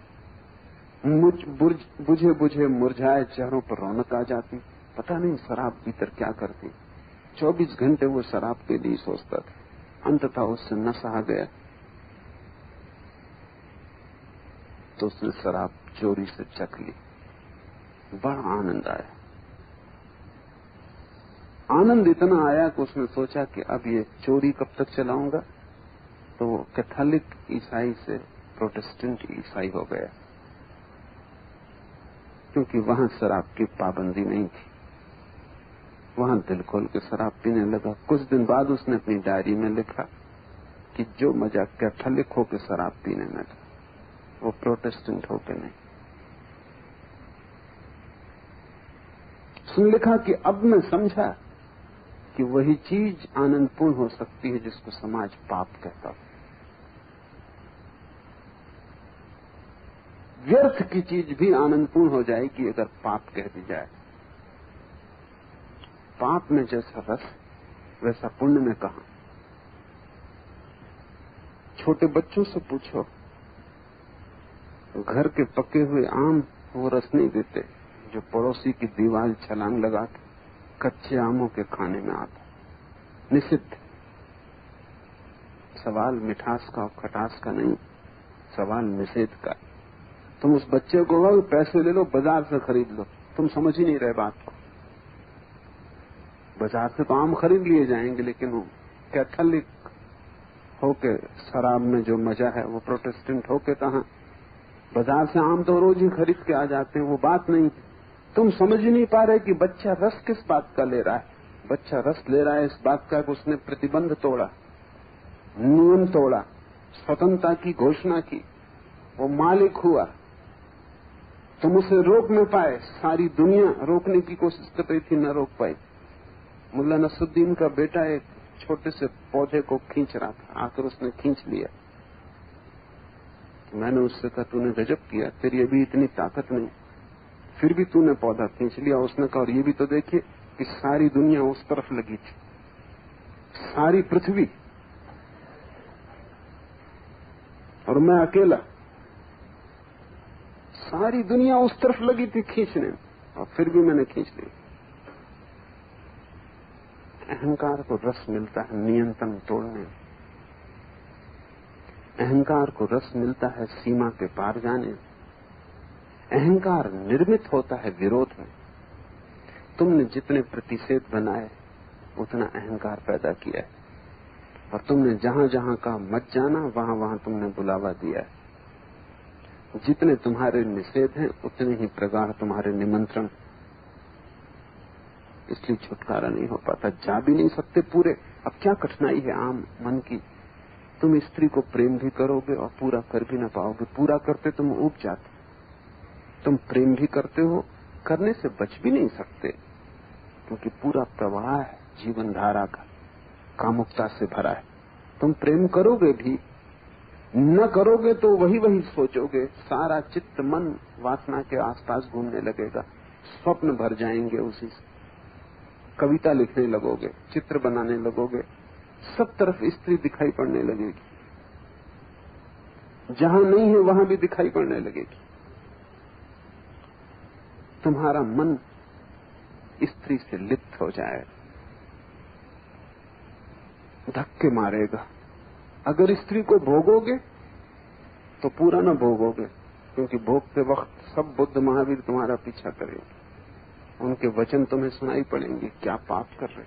बुझे बुझे मुरझाए चेहरों पर रौनक आ जाती। पता नहीं शराब भीतर क्या करती। 24 घंटे वो शराब के लिए सोचता था। अंततः उससे नशा आ गया तो उसने शराब चोरी से चख ली। बड़ा आनंद आया। आनंद इतना आया कि उसने सोचा कि अब ये चोरी कब तक चलाऊंगा। तो वो कैथोलिक ईसाई से प्रोटेस्टेंट ईसाई हो गया, क्योंकि वहां शराब की पाबंदी नहीं थी। वहां दिल खोल के शराब पीने लगा। कुछ दिन बाद उसने अपनी डायरी में लिखा कि जो मजा कैथोलिक होकर शराब पीने में था, वो प्रोटेस्टेंट होकर नहीं। उसने लिखा कि अब मैं समझा कि वही चीज आनंदपूर्ण हो सकती है जिसको समाज पाप कहता है। व्यर्थ की चीज भी आनंदपूर्ण हो जाएगी अगर पाप कह दी जाए। पाप में जैसा रस वैसा पुण्य में कहां। छोटे बच्चों से पूछो, घर के पके हुए आम वो रस नहीं देते जो पड़ोसी की दीवार छलांग लगा के कच्चे आमों के खाने में आता। निषिद्ध। सवाल मिठास का और खटास का नहीं, सवाल निषेध का। तुम उस बच्चे को कहो पैसे ले लो, बाजार से खरीद लो, तुम समझ ही नहीं रहे बात को। बाजार से तो आम खरीद लिए जाएंगे, लेकिन वो कैथोलिक होके शराब में जो मजा है वो प्रोटेस्टेंट होके कहां। बाजार से आम तो रोज ही खरीद के आ जाते हैं, वो बात नहीं। तुम समझ ही नहीं पा रहे कि बच्चा रस किस बात का ले रहा है। बच्चा रस ले रहा है इस बात का कि उसने प्रतिबंध तोड़ा, नियम तोड़ा, स्वतंत्रता की घोषणा की, वो मालिक हुआ। तुम उसे रोक न पाए, सारी दुनिया रोकने की कोशिश कर रही थी, न रोक पाई। मुल्ला नसरुद्दीन का बेटा एक छोटे से पौधे को खींच रहा था, आकर उसने खींच लिया। मैंने उससे कहा तूने गजब किया, तेरी अभी इतनी ताकत नहीं, फिर भी तूने पौधा खींच लिया। उसने कहा और ये भी तो देखिए कि सारी दुनिया उस तरफ लगी थी, सारी पृथ्वी, और मैं अकेला। सारी दुनिया उस तरफ लगी थी खींचने, और फिर भी मैंने खींच लिया। अहंकार को रस मिलता है नियंत्रण तोड़ने। अहंकार को रस मिलता है सीमा के पार जाने। अहंकार निर्मित होता है विरोध में। तुमने जितने प्रतिषेध बनाए उतना अहंकार पैदा किया है, और तुमने जहां जहां का मत जाना वहां वहां तुमने बुलावा दिया है। जितने तुम्हारे निषेध हैं उतने ही प्रगाढ़ तुम्हारे निमंत्रण। इसलिए छुटकारा नहीं हो पाता, जा भी नहीं सकते पूरे। अब क्या कठिनाई है आम मन की। तुम स्त्री को प्रेम भी करोगे और पूरा कर भी ना पाओगे। पूरा करते तुम ऊब जाते, तुम प्रेम भी करते हो, करने से बच भी नहीं सकते, क्योंकि पूरा प्रवाह है जीवन धारा का कामुकता से भरा है। तुम प्रेम करोगे भी, न करोगे तो वही वही सोचोगे। सारा चित्त मन वासना के आसपास घूमने लगेगा, स्वप्न भर जाएंगे उसी से। कविता लिखने लगोगे, चित्र बनाने लगोगे, सब तरफ स्त्री दिखाई पड़ने लगेगी, जहां नहीं है वहां भी दिखाई पड़ने लगेगी। तुम्हारा मन स्त्री से लिप्त हो जाएगा, धक्के मारेगा। अगर स्त्री को भोगोगे तो पूरा न भोगोगे, क्योंकि भोगते वक्त सब बुद्ध महावीर तुम्हारा पीछा करेंगे। उनके वचन तुम्हें सुनाई पड़ेंगे, क्या पाप कर रहे,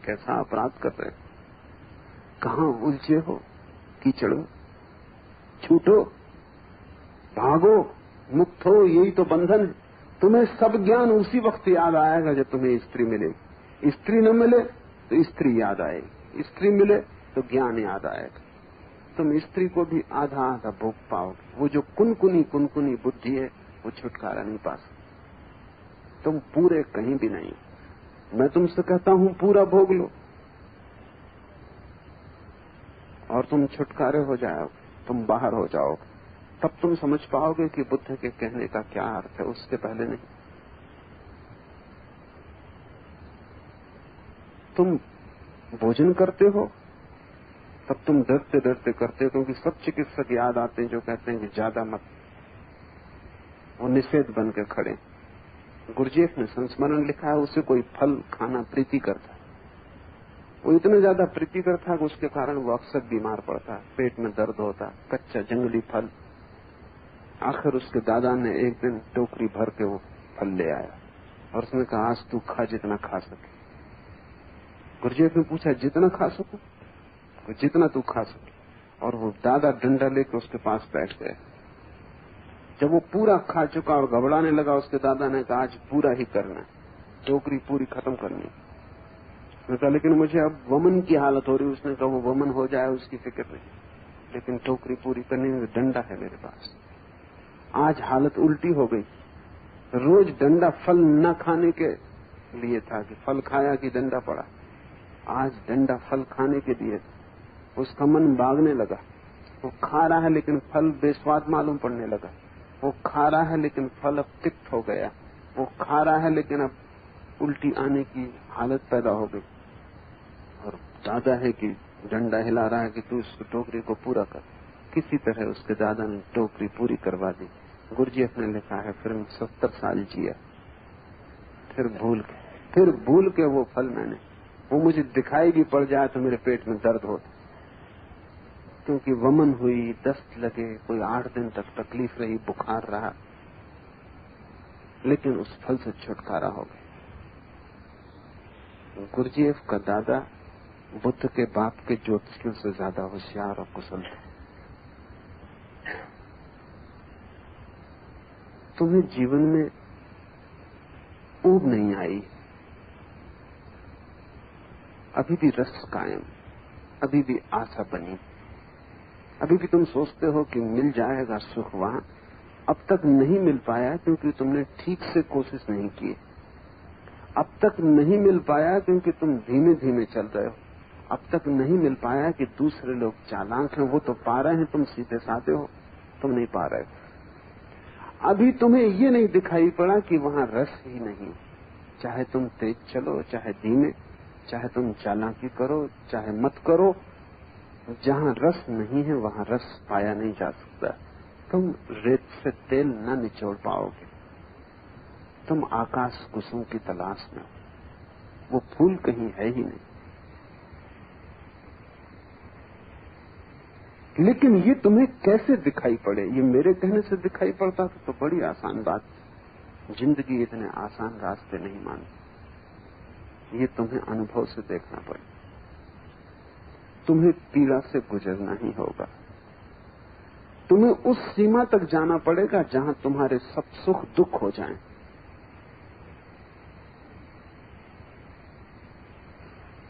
कैसा अपराध कर रहे, कहां उलझे हो, कीचड़ में छूटो, भागो, मुक्त हो, यही तो बंधन है। तुम्हें सब ज्ञान उसी वक्त याद आएगा जब तुम्हें स्त्री मिलेगी। स्त्री न मिले तो स्त्री याद आएगी, स्त्री मिले तो ज्ञान याद आएगा। तुम स्त्री को भी आधा आधा भोग पाओगे। वो जो कुनकुनी बुद्धि है वो छुटकारा नहीं पा सकती। तुम पूरे कहीं भी नहीं। मैं तुमसे कहता हूं पूरा भोग लो और तुम छुटकारे हो जाओगे, तुम बाहर हो जाओगे। तब तुम समझ पाओगे कि बुद्ध के कहने का क्या अर्थ है, उसके पहले नहीं। तुम भोजन करते हो तब तुम डरते डरते करते हो, क्योंकि सब चिकित्सक याद आते हैं जो कहते हैं कि ज्यादा मत। वो निषेध बन के खड़े। गुरजेफ ने संस्मरण लिखा है, उसे कोई फल खाना प्रीति करता, वो इतना ज्यादा प्रीति करता कि उसके कारण वो अक्सर बीमार पड़ता, पेट में दर्द होता, कच्चा जंगली फल। आखिर उसके दादा ने एक दिन टोकरी भर के वो फल ले आया और उसने कहा आज तू खा जितना खा सके। गुरजेफ ने पूछा जितना खा सकूं? जितना तू खा सके। और वो दादा डंडा लेकर उसके पास बैठ गए। जब वो पूरा खा चुका और घबराने लगा, उसके दादा ने कहा आज पूरा ही करना है, टोकरी पूरी खत्म करनी। मैं कहा लेकिन मुझे अब वमन की हालत हो रही। उसने कहा वो वमन हो जाए उसकी फिक्र नहीं, लेकिन टोकरी पूरी करने में डंडा है मेरे पास। आज हालत उल्टी हो गई। रोज डंडा फल न खाने के लिए था कि फल खाया कि डंडा पड़ा, आज डंडा फल खाने के लिए। उसका मन भागने लगा। वो खा रहा है लेकिन फल बेस्वाद मालूम पड़ने लगा। वो खा रहा है लेकिन फल अब तिक्त हो गया। वो खा रहा है लेकिन अब उल्टी आने की हालत पैदा हो गई। और दादा है कि डंडा हिला रहा है कि तू इस टोकरी को पूरा कर। किसी तरह उसके दादा ने टोकरी पूरी करवा दी। गुरजीएफ ने लिखा है फिर 70 साल जिया, फिर भूल के वो फल मैंने, वो मुझे दिखाई भी पड़ जाए तो मेरे पेट में दर्द होता, क्योंकि वमन हुई, दस्त लगे, कोई 8 दिन तक तकलीफ रही, बुखार रहा, लेकिन उस फल से छुटकारा हो गया। गुरजीएफ का दादा बुद्ध के बाप के ज्योतिषियों से ज्यादा होशियार और कुशल थे। तुम्हें जीवन में ऊब नहीं आई, अभी भी रस कायम, अभी भी आशा बनी, अभी भी तुम सोचते हो कि मिल जाएगा सुख वहां। अब तक नहीं मिल पाया क्योंकि तुमने ठीक से कोशिश नहीं की। अब तक नहीं मिल पाया क्योंकि तुम धीमे धीमे चल रहे हो। अब तक नहीं मिल पाया कि दूसरे लोग चालाक हैं, वो तो पा रहे हैं, तुम सीधे साधे हो, तुम नहीं पा रहे हो। अभी तुम्हें ये नहीं दिखाई पड़ा कि वहां रस ही नहीं। चाहे तुम तेज चलो, चाहे धीमे, चाहे तुम चालाकी करो, चाहे मत करो, जहां रस नहीं है वहां रस पाया नहीं जा सकता। तुम रेत से तेल न निचोड़ पाओगे। तुम आकाश कुसुम की तलाश में हो, वो फूल कहीं है ही नहीं। लेकिन ये तुम्हें कैसे दिखाई पड़े? ये मेरे कहने से दिखाई पड़ता तो बड़ी आसान बात। जिंदगी इतने आसान रास्ते नहीं मानती, ये तुम्हें अनुभव से देखना पड़े। तुम्हें पीड़ा से गुजरना ही होगा। तुम्हें उस सीमा तक जाना पड़ेगा जहां तुम्हारे सब सुख दुख हो जाएं।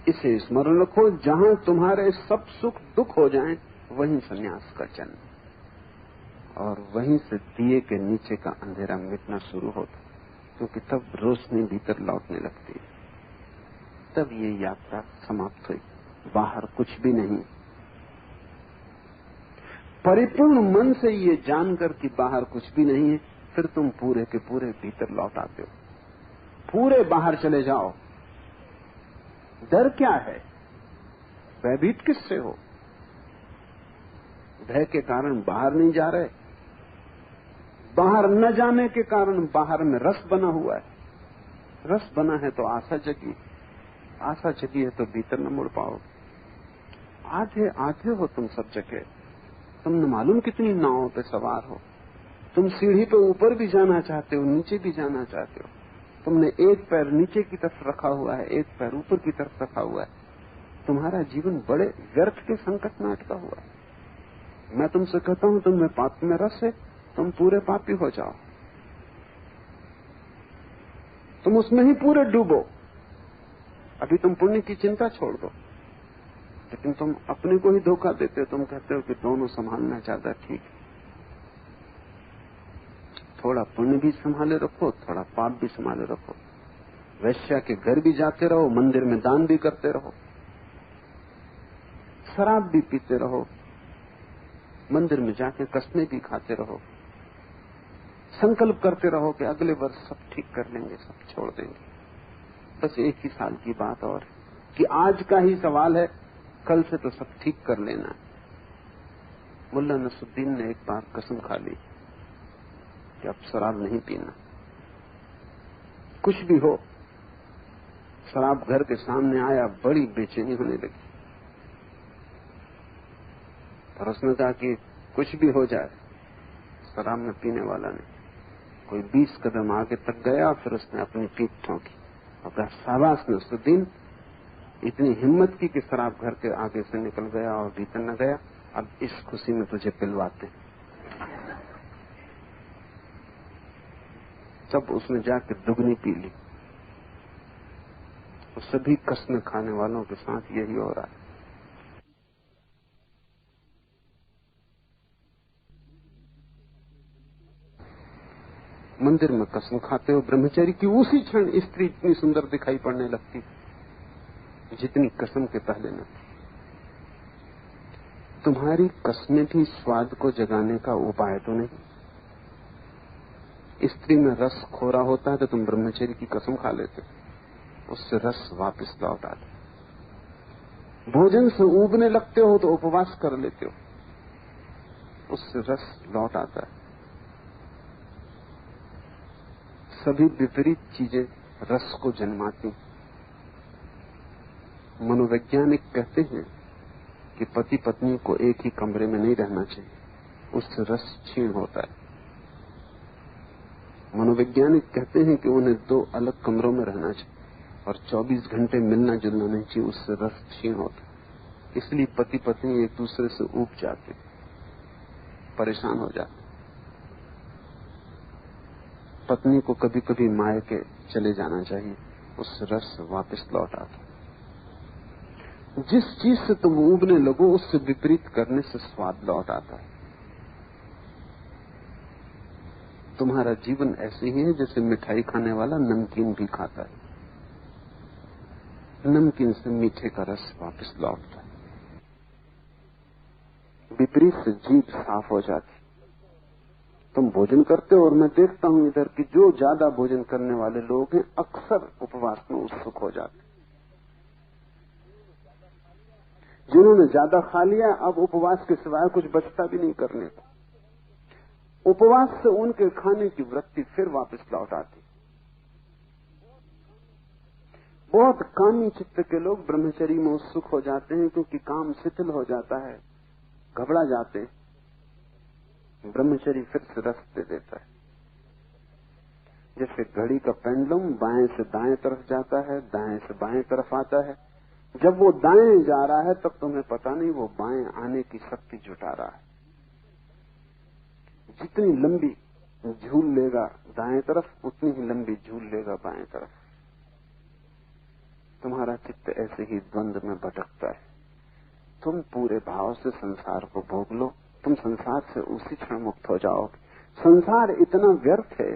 इसे स्मरण रखो, जहां तुम्हारे सब सुख दुख हो जाएं, वहीं संन्यास का जन्म, और वहीं से दिए के नीचे का अंधेरा मिटना शुरू होता, क्योंकि तब रोशनी भीतर लौटने लगती है। तब ये यात्रा समाप्त हुई, बाहर कुछ भी नहीं। परिपूर्ण मन से ये जानकर कि बाहर कुछ भी नहीं है, फिर तुम पूरे के पूरे भीतर लौट आते हो। पूरे बाहर चले जाओ। डर क्या है? भयभीत किससे हो? भय के कारण बाहर नहीं जा रहे। बाहर न जाने के कारण बाहर में रस बना हुआ है। रस बना है तो आशा जगी, आशा जगी है तो भीतर न मुड़ पाओगे। आधे आधे हो तुम सब जगह। तुम न मालूम कितनी नावों पे सवार हो। तुम सीढ़ी पे ऊपर भी जाना चाहते हो, नीचे भी जाना चाहते हो। तुमने एक पैर नीचे की तरफ रखा हुआ है, एक पैर ऊपर की तरफ रखा हुआ है। तुम्हारा जीवन बड़े व्यर्थ के संकट में अटका हुआ है। मैं तुमसे कहता हूं तुम्हें पाप में रस है, तुम पूरे पापी हो जाओ, तुम उसमें ही पूरे डूबो। अभी तुम पुण्य की चिंता छोड़ दो, लेकिन तुम अपने को ही धोखा देते हो। तुम कहते हो कि दोनों संभालना ज्यादा ठीक है। थोड़ा पुण्य भी संभाले रखो, थोड़ा पाप भी संभाले रखो। वैश्या के घर भी जाते रहो, मंदिर में दान भी करते रहो, शराब भी पीते रहो, मंदिर में जाके कसमे भी खाते रहो। संकल्प करते रहो कि अगले वर्ष सब ठीक कर लेंगे, सब छोड़ देंगे। बस एक ही साल की बात और कि आज का ही सवाल है, कल से तो सब ठीक कर लेना है। मुल्ला नसरुद्दीन ने एक बार कसम खा ली कि अब शराब नहीं पीना। कुछ भी हो, शराब घर के सामने आया, बड़ी बेचैनी होने लगी। और उसने कहा कि कुछ भी हो जाए, शराब में पीने वाला नहीं। कोई 20 कदम आगे तक गया, फिर उसने अपनी पीठ ठोंकी और कहा, शाबाश नसरुद्दीन, इतनी हिम्मत की कि शराब घर के आगे से निकल गया और भीतर न गया। अब इस खुशी में तुझे पिलवाते। तब उसने जाकर दुगनी पी ली। तो सभी कसमें खाने वालों के साथ यही हो रहा है। मंदिर में कसम खाते हो ब्रह्मचर्य की, उसी क्षण स्त्री इतनी सुंदर दिखाई पड़ने लगती जितनी कसम के पहले न थी। तुम्हारी कसमें भी स्वाद को जगाने का उपाय तो नहीं। स्त्री में रस खोरा होता है तो तुम ब्रह्मचर्य की कसम खा लेते, उससे रस वापस लौट आता। भोजन से ऊबने लगते हो तो उपवास कर लेते हो, उससे रस लौट आता है। सभी विपरीत चीजें रस को जन्माती। मनोवैज्ञानिक कहते हैं कि पति पत्नी को एक ही कमरे में नहीं रहना चाहिए, उससे रस क्षीण होता है। मनोवैज्ञानिक कहते हैं कि उन्हें 2 अलग कमरों में रहना चाहिए और 24 घंटे मिलना जुलना नहीं चाहिए, उससे रस क्षीण होता है। इसलिए पति पत्नी एक दूसरे से ऊब जाते, परेशान हो जाते। पत्नी को कभी कभी मायके चले जाना चाहिए, उससे रस वापस लौट आता। जिस चीज से तुम ऊबने लगो उससे विपरीत करने से स्वाद लौट आता है। तुम्हारा जीवन ऐसे ही है जैसे मिठाई खाने वाला नमकीन भी खाता है, नमकीन से मीठे का रस वापस लौटता है। विपरीत से जीभ साफ हो जाती। तुम भोजन करते हो और मैं देखता हूं इधर कि जो ज्यादा भोजन करने वाले लोग हैं अक्सर उपवास में उत्सुक हो जाते। जिन्होंने ज्यादा खा लिया अब उपवास के सिवाय कुछ बचता भी नहीं करने को, उपवास से उनके खाने की वृत्ति फिर वापस लौट आती। बहुत कामी चित्त के लोग ब्रह्मचर्य में उत्सुक हो जाते हैं क्योंकि काम शिथिल हो जाता है, घबरा जाते हैं। ब्रह्मचर्य फिर से रस दे देता है। जैसे घड़ी का पेंडुलम बाएं से दाएं तरफ जाता है, दाएं से बाएं तरफ आता है। जब वो दाएं जा रहा है तब तुम्हें पता नहीं वो बाएं आने की शक्ति जुटा रहा है। जितनी लंबी झूल लेगा दाएं तरफ उतनी ही लंबी झूल लेगा बाएं तरफ। तुम्हारा चित्त ऐसे ही द्वंद में भटकता है। तुम पूरे भाव से संसार को भोग लो, तुम संसार से उसी क्षण मुक्त हो जाओगे। संसार इतना व्यर्थ है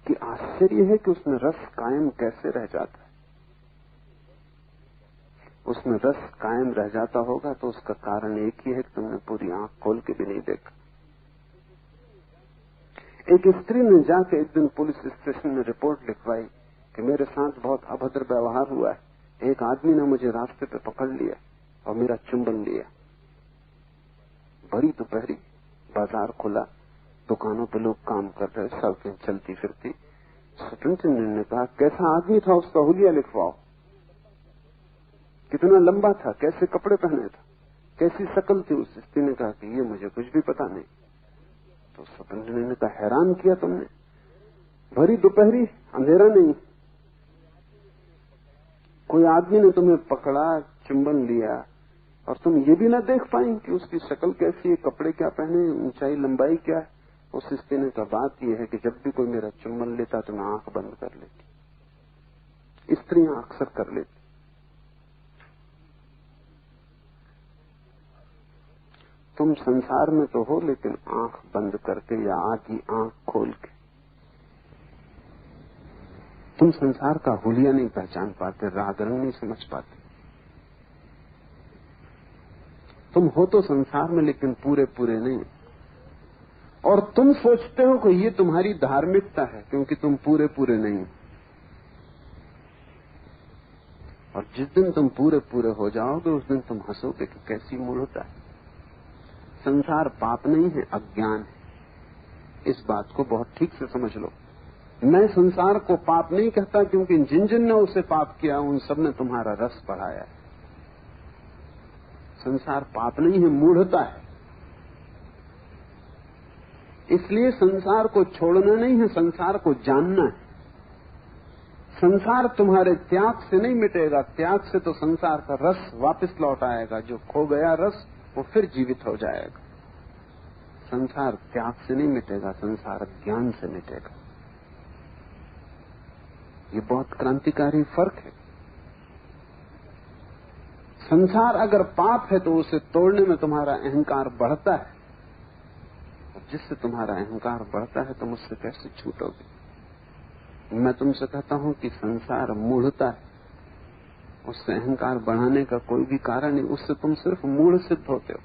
कि आश्चर्य है कि उसमें रस कायम कैसे रह जाता है। उसमें रस कायम रह जाता होगा तो उसका कारण एक ही है कि तुमने पूरी आंख खोल के भी नहीं देखा। एक स्त्री ने जाके एक दिन पुलिस स्टेशन में रिपोर्ट लिखवाई कि मेरे साथ बहुत अभद्र व्यवहार हुआ है। एक आदमी ने मुझे रास्ते पे पकड़ लिया और मेरा चुंबन लिया। भरी दोपहरी, बाजार खुला, दुकानों पे लोग काम कर रहे, सड़कें चलती फिरती। सुप्रिंटेंडेंट ने कहा कैसा आदमी था, उसका हुलिया लिखवाओ। कितना लंबा था, कैसे कपड़े पहने था, कैसी शक्ल थी। उस स्त्री ने कहा कि ये मुझे कुछ भी पता नहीं। तो सुप्रिंटेंडेंट ने कहा हैरान किया तुमने, भरी दोपहरी, अंधेरा नहीं, कोई आदमी ने तुम्हें पकड़ा, चुंबन लिया और तुम ये भी ना देख पाई कि उसकी शक्ल कैसी है, कपड़े क्या पहने, ऊंचाई लंबाई क्या है। उस स्त्री ने कहा बात यह है कि जब भी कोई मेरा चुंबन लेता तो मैं आंख बंद कर लेती। स्त्रियां अक्सर कर लेती। तुम संसार में तो हो लेकिन आंख बंद करके या आधी आंख खोल के। तुम संसार का हुलिया नहीं पहचान पाते, राग रंग नहीं समझ पाते। तुम हो तो संसार में लेकिन पूरे पूरे नहीं। और तुम सोचते हो कि ये तुम्हारी धार्मिकता है क्योंकि तुम पूरे पूरे नहीं। और जिस दिन तुम पूरे पूरे हो जाओगे उस दिन तुम हंसोगे कि कैसी मूर्खता है। संसार पाप नहीं है, अज्ञान है। इस बात को बहुत ठीक से समझ लो। मैं संसार को पाप नहीं कहता क्योंकि जिन जिन ने उसे पाप किया उन सब ने तुम्हारा रस बढ़ाया है। संसार पाप नहीं है, मूढ़ता है। इसलिए संसार को छोड़ना नहीं है, संसार को जानना है। संसार तुम्हारे त्याग से नहीं मिटेगा, त्याग से तो संसार का रस वापस लौट आएगा। जो खो गया रस वो फिर जीवित हो जाएगा। संसार त्याग से नहीं मिटेगा, संसार ज्ञान से मिटेगा। ये बहुत क्रांतिकारी फर्क है। संसार अगर पाप है तो उसे तोड़ने में तुम्हारा अहंकार बढ़ता है, और जिससे तुम्हारा अहंकार बढ़ता है तुम उससे कैसे छूटोगे। मैं तुमसे कहता हूं कि संसार मूढ़ता है, उससे अहंकार बढ़ाने का कोई भी कारण नहीं, उससे तुम सिर्फ मूढ़ सिद्ध होते हो।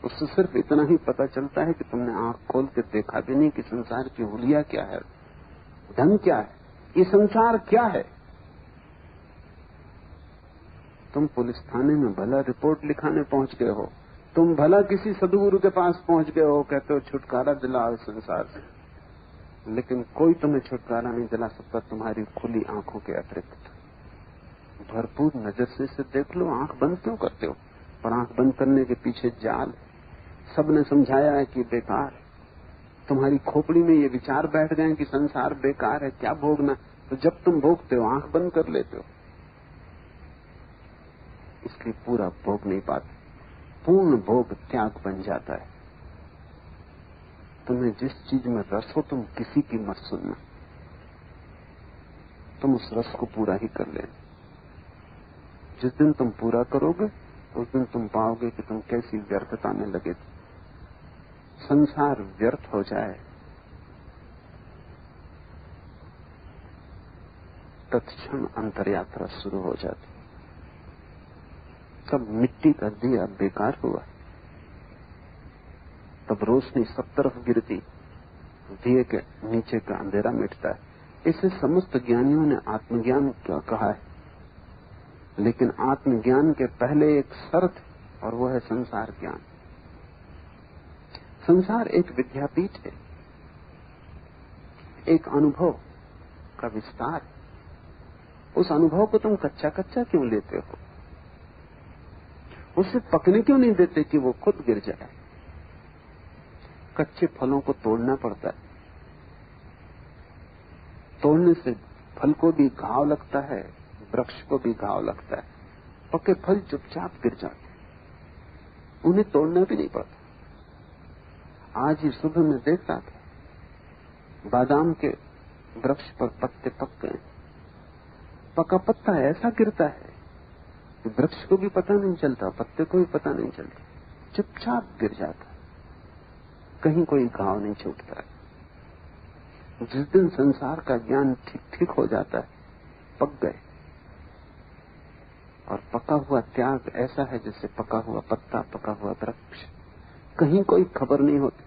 उससे सिर्फ इतना ही पता चलता है कि तुमने आंख खोल के देखा भी नहीं कि संसार की हुलिया क्या है, धन क्या है, ये संसार क्या है। तुम पुलिस थाने में भला रिपोर्ट लिखाने पहुंच गए हो, तुम भला किसी सदगुरु के पास पहुंच गए हो, कहते हो छुटकारा दिलाओ संसार से, लेकिन कोई तुम्हें छुटकारा नहीं दिला सकता तुम्हारी खुली आंखों के अतिरिक्त। भरपूर नजर से इसे देख लो। आंख बंद क्यों करते हो? पर आंख बंद करने के पीछे जाल। सबने समझाया है कि बेकार है, तुम्हारी खोपड़ी में ये विचार बैठ गए कि संसार बेकार है, क्या भोगना। तो जब तुम भोगते हो आंख बंद कर लेते हो, इसलिए पूरा भोग नहीं पाते। पूर्ण भोग त्याग बन जाता है। तुम्हें जिस चीज में रस हो तुम किसी की मत सुनना, तुम उस रस को पूरा ही कर लेना। जिस दिन तुम पूरा करोगे उस दिन तुम पाओगे कि तुम कैसी व्यर्थता में लगे थे। संसार व्यर्थ हो जाए तत्क्षण अंतरयात्रा शुरू हो जाती। तब मिट्टी का दिया बेकार हुआ, तब रोशनी सब तरफ गिरती, दिए के नीचे का अंधेरा मिटता है। इसे समस्त ज्ञानियों ने आत्मज्ञान क्या कहा है, लेकिन आत्मज्ञान के पहले एक शर्त, और वो है संसार ज्ञान। संसार एक विद्यापीठ है, एक अनुभव का विस्तार। उस अनुभव को तुम कच्चा कच्चा क्यों लेते हो? उसे पकने क्यों नहीं देते कि वो खुद गिर जाए? कच्चे फलों को तोड़ना पड़ता है, तोड़ने से फल को भी घाव लगता है, वृक्ष को भी घाव लगता है। पके फल चुपचाप गिर जाते, उन्हें तोड़ना भी नहीं पड़ता। आज ही सुबह में देख रहा था, बादाम के वृक्ष पर पत्ते पक गए। पका पत्ता ऐसा गिरता है कि वृक्ष को भी पता नहीं चलता, पत्ते को भी पता नहीं चलता, चुपचाप गिर जाता, कहीं कोई घाव नहीं छूटता। जिस दिन संसार का ज्ञान ठीक ठीक हो जाता है, पक गए। और पका हुआ त्याग ऐसा है जैसे पका हुआ पत्ता, पका हुआ वृक्ष, कहीं कोई खबर नहीं होती।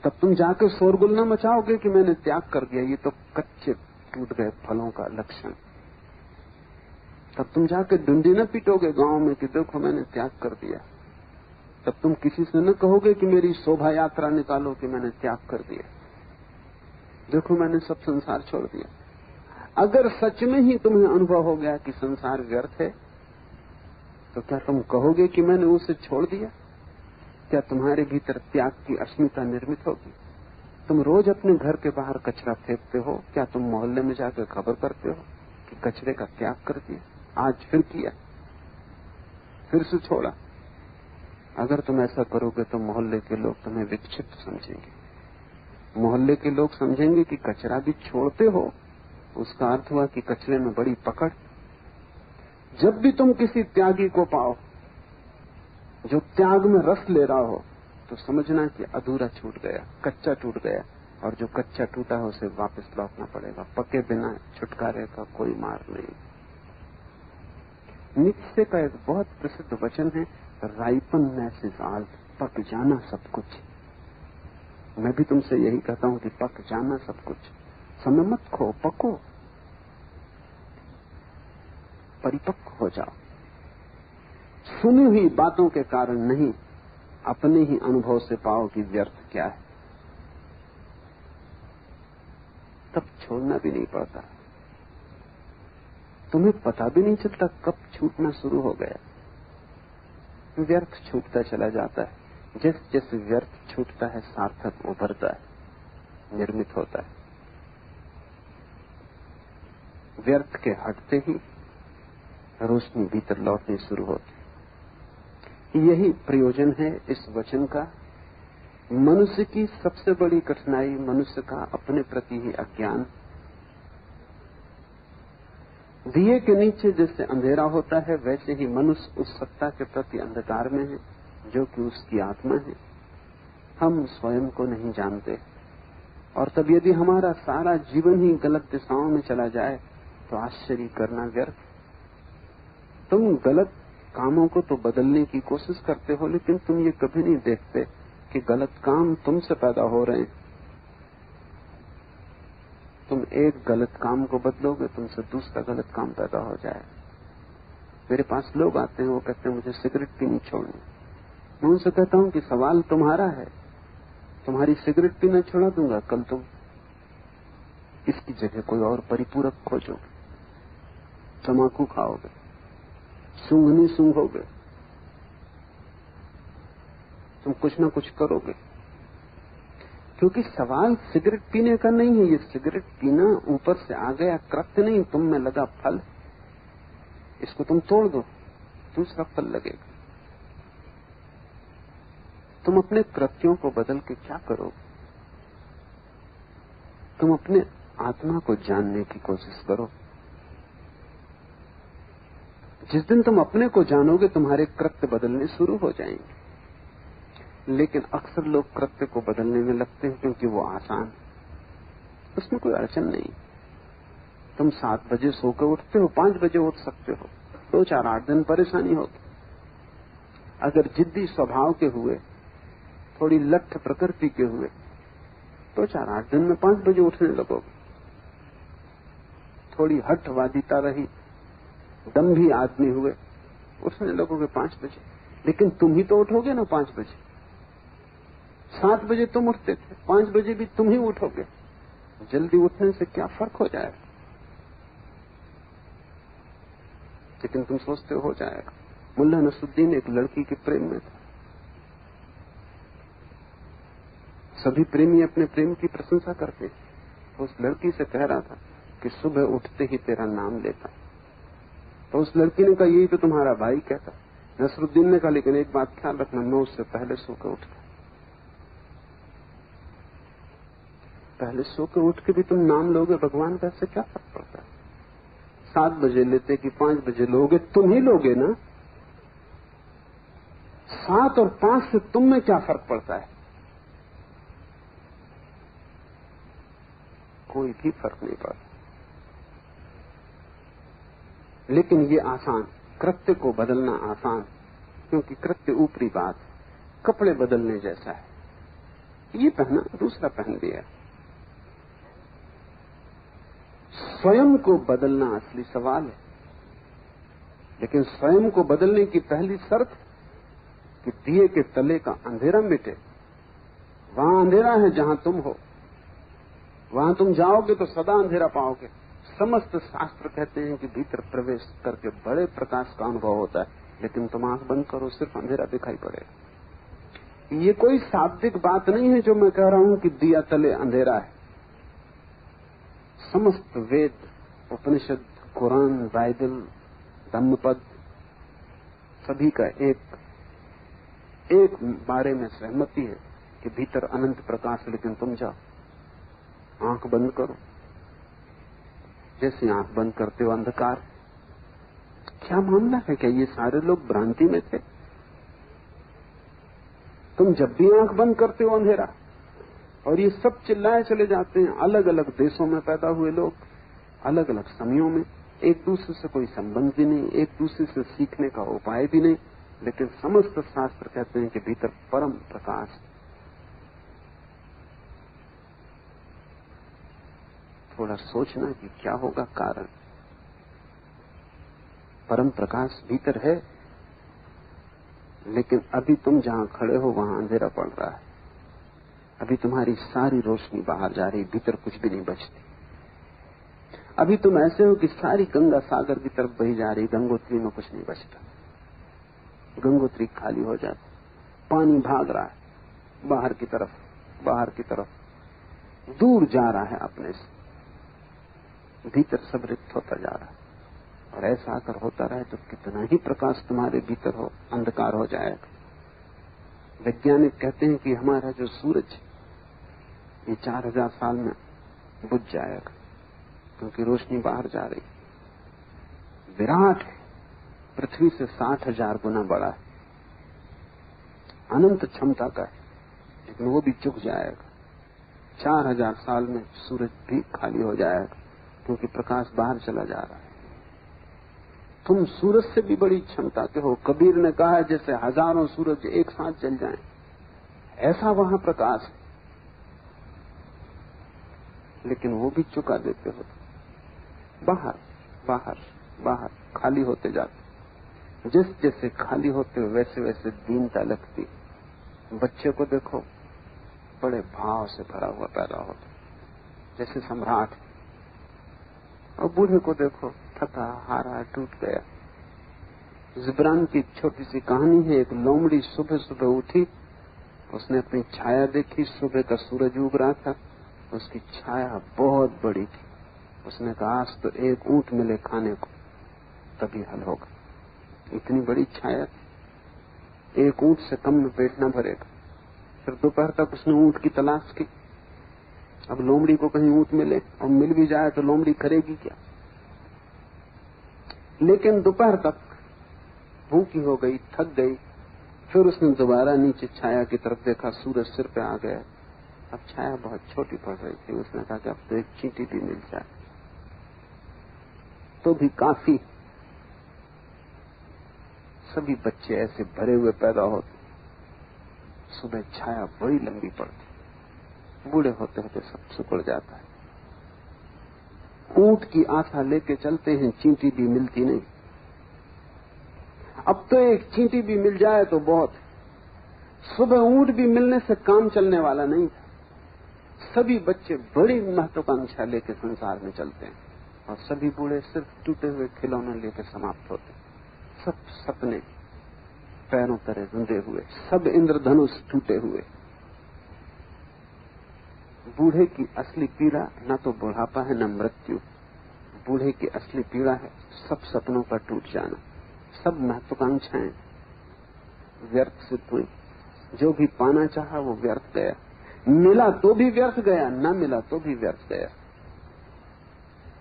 तब तुम जाकर शोरगुल न मचाओगे कि मैंने त्याग कर दिया, ये तो कच्चे टूट गए फलों का लक्षण। तब तुम जाकर डंडी न पीटोगे गांव में कि देखो मैंने त्याग कर दिया। तब तुम किसी से न कहोगे कि मेरी शोभा यात्रा निकालो कि मैंने त्याग कर दिया, देखो मैंने सब संसार छोड़ दिया। अगर सच में ही तुम्हें अनुभव हो गया कि संसार व्यर्थ है, तो क्या तुम कहोगे कि मैंने उसे छोड़ दिया? क्या तुम्हारे भीतर त्याग की अस्मिता निर्मित होगी? तुम रोज अपने घर के बाहर कचरा फेंकते हो, क्या तुम मोहल्ले में जाकर खबर करते हो कि कचरे का त्याग कर दिया? आज फिर किया, फिर से छोड़ा। अगर तुम ऐसा करोगे तो मोहल्ले के लोग तुम्हें विक्षिप्त समझेंगे। मोहल्ले के लोग समझेंगे कि कचरा भी छोड़ते हो, उसका अर्थ हुआ कि कचरे में बड़ी पकड़। जब भी तुम किसी त्यागी को पाओ जो त्याग में रस ले रहा हो, तो समझना कि अधूरा छूट गया, कच्चा टूट गया, और जो कच्चा टूटा है उसे वापस लौटना पड़ेगा। पके बिना छुटकारे का कोई मार्ग नहीं। नीत्शे का एक बहुत प्रसिद्ध वचन है, राइपननेस इज ऑल, पक जाना सब कुछ। मैं भी तुमसे यही कहता हूं कि पक जाना सब कुछ। समय मत खो, पको, परिपक्व हो जाओ। सुनी हुई बातों के कारण नहीं, अपने ही अनुभव से पाओ कि व्यर्थ क्या है, तब छोड़ना भी नहीं पड़ता। तुम्हें पता भी नहीं चलता कब छूटना शुरू हो गया। व्यर्थ छूटता चला जाता है। जैसे जैसे व्यर्थ छूटता है सार्थक उभरता है, निर्मित होता है। व्यर्थ के हटते ही रोशनी भीतर लौटनी शुरू होती। यही प्रयोजन है इस वचन का। मनुष्य की सबसे बड़ी कठिनाई मनुष्य का अपने प्रति ही अज्ञान। दिए के नीचे जैसे अंधेरा होता है, वैसे ही मनुष्य उस सत्ता के प्रति अंधकार में है जो कि उसकी आत्मा है। हम स्वयं को नहीं जानते, और तब यदि हमारा सारा जीवन ही गलत दिशाओं में चला जाए तो आश्चर्य करना व्यर्थ। तुम गलत कामों को तो बदलने की कोशिश करते हो, लेकिन तुम ये कभी नहीं देखते कि गलत काम तुमसे पैदा हो रहे हैं। तुम एक गलत काम को बदलोगे, तुमसे दूसरा गलत काम पैदा हो जाए। मेरे पास लोग आते हैं, वो कहते हैं मुझे सिगरेट पीनी छोड़नी। मैं उनसे कहता हूं कि सवाल तुम्हारा है, तुम्हारी सिगरेट पीना छोड़ा दूंगा, कल तुम इसकी जगह कोई और परिपूरक खोजोगे, तम्बाकू खाओगे, सूंघनी सूंघोगे, तुम कुछ ना कुछ करोगे। क्योंकि सवाल सिगरेट पीने का नहीं है, ये सिगरेट पीना ऊपर से आ गया कृत्य नहीं, तुम में लगा फल। इसको तुम तोड़ दो, दूसरा फल लगेगा। तुम अपने कृत्यों को बदल के क्या करोगे? तुम अपने आत्मा को जानने की कोशिश करो। जिस दिन तुम अपने को जानोगे, तुम्हारे कृत्य बदलने शुरू हो जाएंगे। लेकिन अक्सर लोग कृत्य को बदलने में लगते हैं क्योंकि वो आसान, उसमें कोई अड़चन नहीं। तुम 7 बजे सो के उठते हो, 5 बजे उठ सकते हो, 2-4-8 दिन परेशानी होगी। अगर जिद्दी स्वभाव के हुए, थोड़ी लठ प्रकृति के हुए, 2-4-8 दिन में 5 बजे उठने लगोगे। थोड़ी हठवादिता रही, दम्भी आदमी हुए, उठने लगोगे 5 बजे। लेकिन तुम ही तो उठोगे ना 5 बजे। 7 बजे तुम उठते थे, 5 बजे भी तुम ही उठोगे। जल्दी उठने से क्या फर्क हो जाएगा? लेकिन तुम सोचते हो जाएगा। मुल्ला नसरुद्दीन एक लड़की के प्रेम में था। सभी प्रेमी अपने प्रेम की प्रशंसा करते। उस लड़की से कह रहा था कि सुबह उठते ही तेरा नाम लेता। तो उस लड़की ने कहा, यही तो तुम्हारा भाई कहता। नसरुद्दीन ने कहा, लेकिन एक बात ख्याल रखना, मैं उससे पहले सो के उठता। पहले सो के उठ के भी तुम नाम लोगे भगवान का, इससे क्या फर्क पड़ता है? 7 बजे लेते कि 5 बजे लोगे, तुम ही लोगे ना। 7 और 5 से तुम में क्या फर्क पड़ता है? कोई भी फर्क नहीं पड़ता। लेकिन ये आसान, कृत्य को बदलना आसान, क्योंकि कृत्य ऊपरी बात, कपड़े बदलने जैसा है। ये पहना, दूसरा पहन दिया। स्वयं को बदलना असली सवाल है। लेकिन स्वयं को बदलने की पहली शर्त कि दिए के तले का अंधेरा मिटे। वहां अंधेरा है जहां तुम हो, वहां तुम जाओगे तो सदा अंधेरा पाओगे। समस्त शास्त्र कहते हैं कि भीतर प्रवेश करके बड़े प्रकाश का अनुभव होता है, लेकिन तुम आंख बंद करो, सिर्फ अंधेरा दिखाई पड़ेगा। ये कोई शाब्दिक बात नहीं है जो मैं कह रहा हूं कि दिया तले अंधेरा है। समस्त वेद, उपनिषद, कुरान, बाइबल, धम्मपद, सभी का एक बारे में सहमति है कि भीतर अनंत प्रकाश। लेकिन तुम जाओ, आंख बंद करो, जैसे आंख बंद करते हो अंधकार। क्या मामला है? क्या ये सारे लोग भ्रांति में थे? तुम जब भी आंख बंद करते हो अंधेरा, और ये सब चिल्लाए चले जाते हैं। अलग अलग देशों में पैदा हुए लोग, अलग अलग समयों में, एक दूसरे से कोई संबंध भी नहीं, एक दूसरे से सीखने का उपाय भी नहीं, लेकिन समस्त शास्त्र कहते हैं कि भीतर परम प्रकाश। थोड़ा सोचना कि क्या होगा कारण। परम प्रकाश भीतर है, लेकिन अभी तुम जहां खड़े हो वहां अंधेरा पड़ रहा है। अभी तुम्हारी सारी रोशनी बाहर जा रही, भीतर कुछ भी नहीं बचती। अभी तुम ऐसे हो कि सारी गंगा सागर की तरफ बही जा रही, गंगोत्री में कुछ नहीं बचता। गंगोत्री खाली हो जाती, पानी भाग रहा है बाहर की तरफ, दूर जा रहा है अपने से, भीतर सब रिक्त होता जा रहा है। और ऐसा अगर होता रहे तो कितना ही प्रकाश तुम्हारे भीतर हो, अंधकार हो जाएगा। वैज्ञानिक कहते हैं कि हमारा जो सूरज ये 4000 साल में बुझ जाएगा, क्योंकि रोशनी बाहर जा रही। विराट है, पृथ्वी से 60,000 गुना बड़ा है, अनंत क्षमता का है, लेकिन वो भी चुक जाएगा। 4000 साल में सूरज भी खाली हो जाएगा, क्योंकि प्रकाश बाहर चला जा रहा है। तुम सूरज से भी बड़ी क्षमता के हो। कबीर ने कहा है जैसे हजारों सूरज एक साथ जल जाएं, ऐसा वहां प्रकाश है, लेकिन वो भी चुका देते हो। बाहर बाहर बाहर खाली होते जाते। जिस जैसे खाली होते वैसे वैसे दीनता लगती। बच्चे को देखो, बड़े भाव से भरा हुआ पैदा होता, जैसे सम्राट। और बूढ़े को देखो, थका हारा टूट गया। जिब्रान की छोटी सी कहानी है। एक लोमड़ी सुबह सुबह उठी, उसने अपनी छाया देखी। सुबह का सूरज उग रहा था, उसकी छाया बहुत बड़ी थी। उसने कहा आज तो एक ऊंट मिले खाने को तभी हल होगा। इतनी बड़ी छाया, एक ऊंट से कम में पेट न भरेगा। फिर दोपहर तक उसने ऊंट की तलाश की। अब लोमड़ी को कहीं ऊंट मिले, और मिल भी जाए तो लोमड़ी करेगी क्या। लेकिन दोपहर तक भूखी हो गई, थक गई। फिर उसने दोबारा नीचे छाया की तरफ देखा, सूरज सिर पे आ गया। अब छाया बहुत छोटी पड़ रही थी। उसने कहा कि अब तो एक चींटी भी मिल जाए तो भी काफी। सभी बच्चे ऐसे भरे हुए पैदा होते। सुबह छाया बड़ी लंबी पड़ती, बूढ़े होते होते सब सिकुड़ जाता है। ऊंट की आशा लेके चलते हैं, चींटी भी मिलती नहीं। अब तो एक चींटी भी मिल जाए तो बहुत। सुबह ऊंट भी मिलने से काम चलने वाला नहीं था। सभी बच्चे बड़ी महत्वाकांक्षा लेके संसार में चलते हैं, और सभी बूढ़े सिर्फ टूटे हुए खिलौने लेकर समाप्त होते। सब सपने पैरों तरह रुंधे हुए, सब इंद्रधनुष टूटे हुए। बूढ़े की असली पीड़ा न तो बुढ़ापा है न मृत्यु। बूढ़े की असली पीड़ा है सब सपनों का टूट जाना। सब महत्वाकांक्षाएं व्यर्थ सिद्ध हुई। जो भी पाना चाहा वो व्यर्थ गया। मिला तो भी व्यर्थ गया, न मिला तो भी व्यर्थ गया।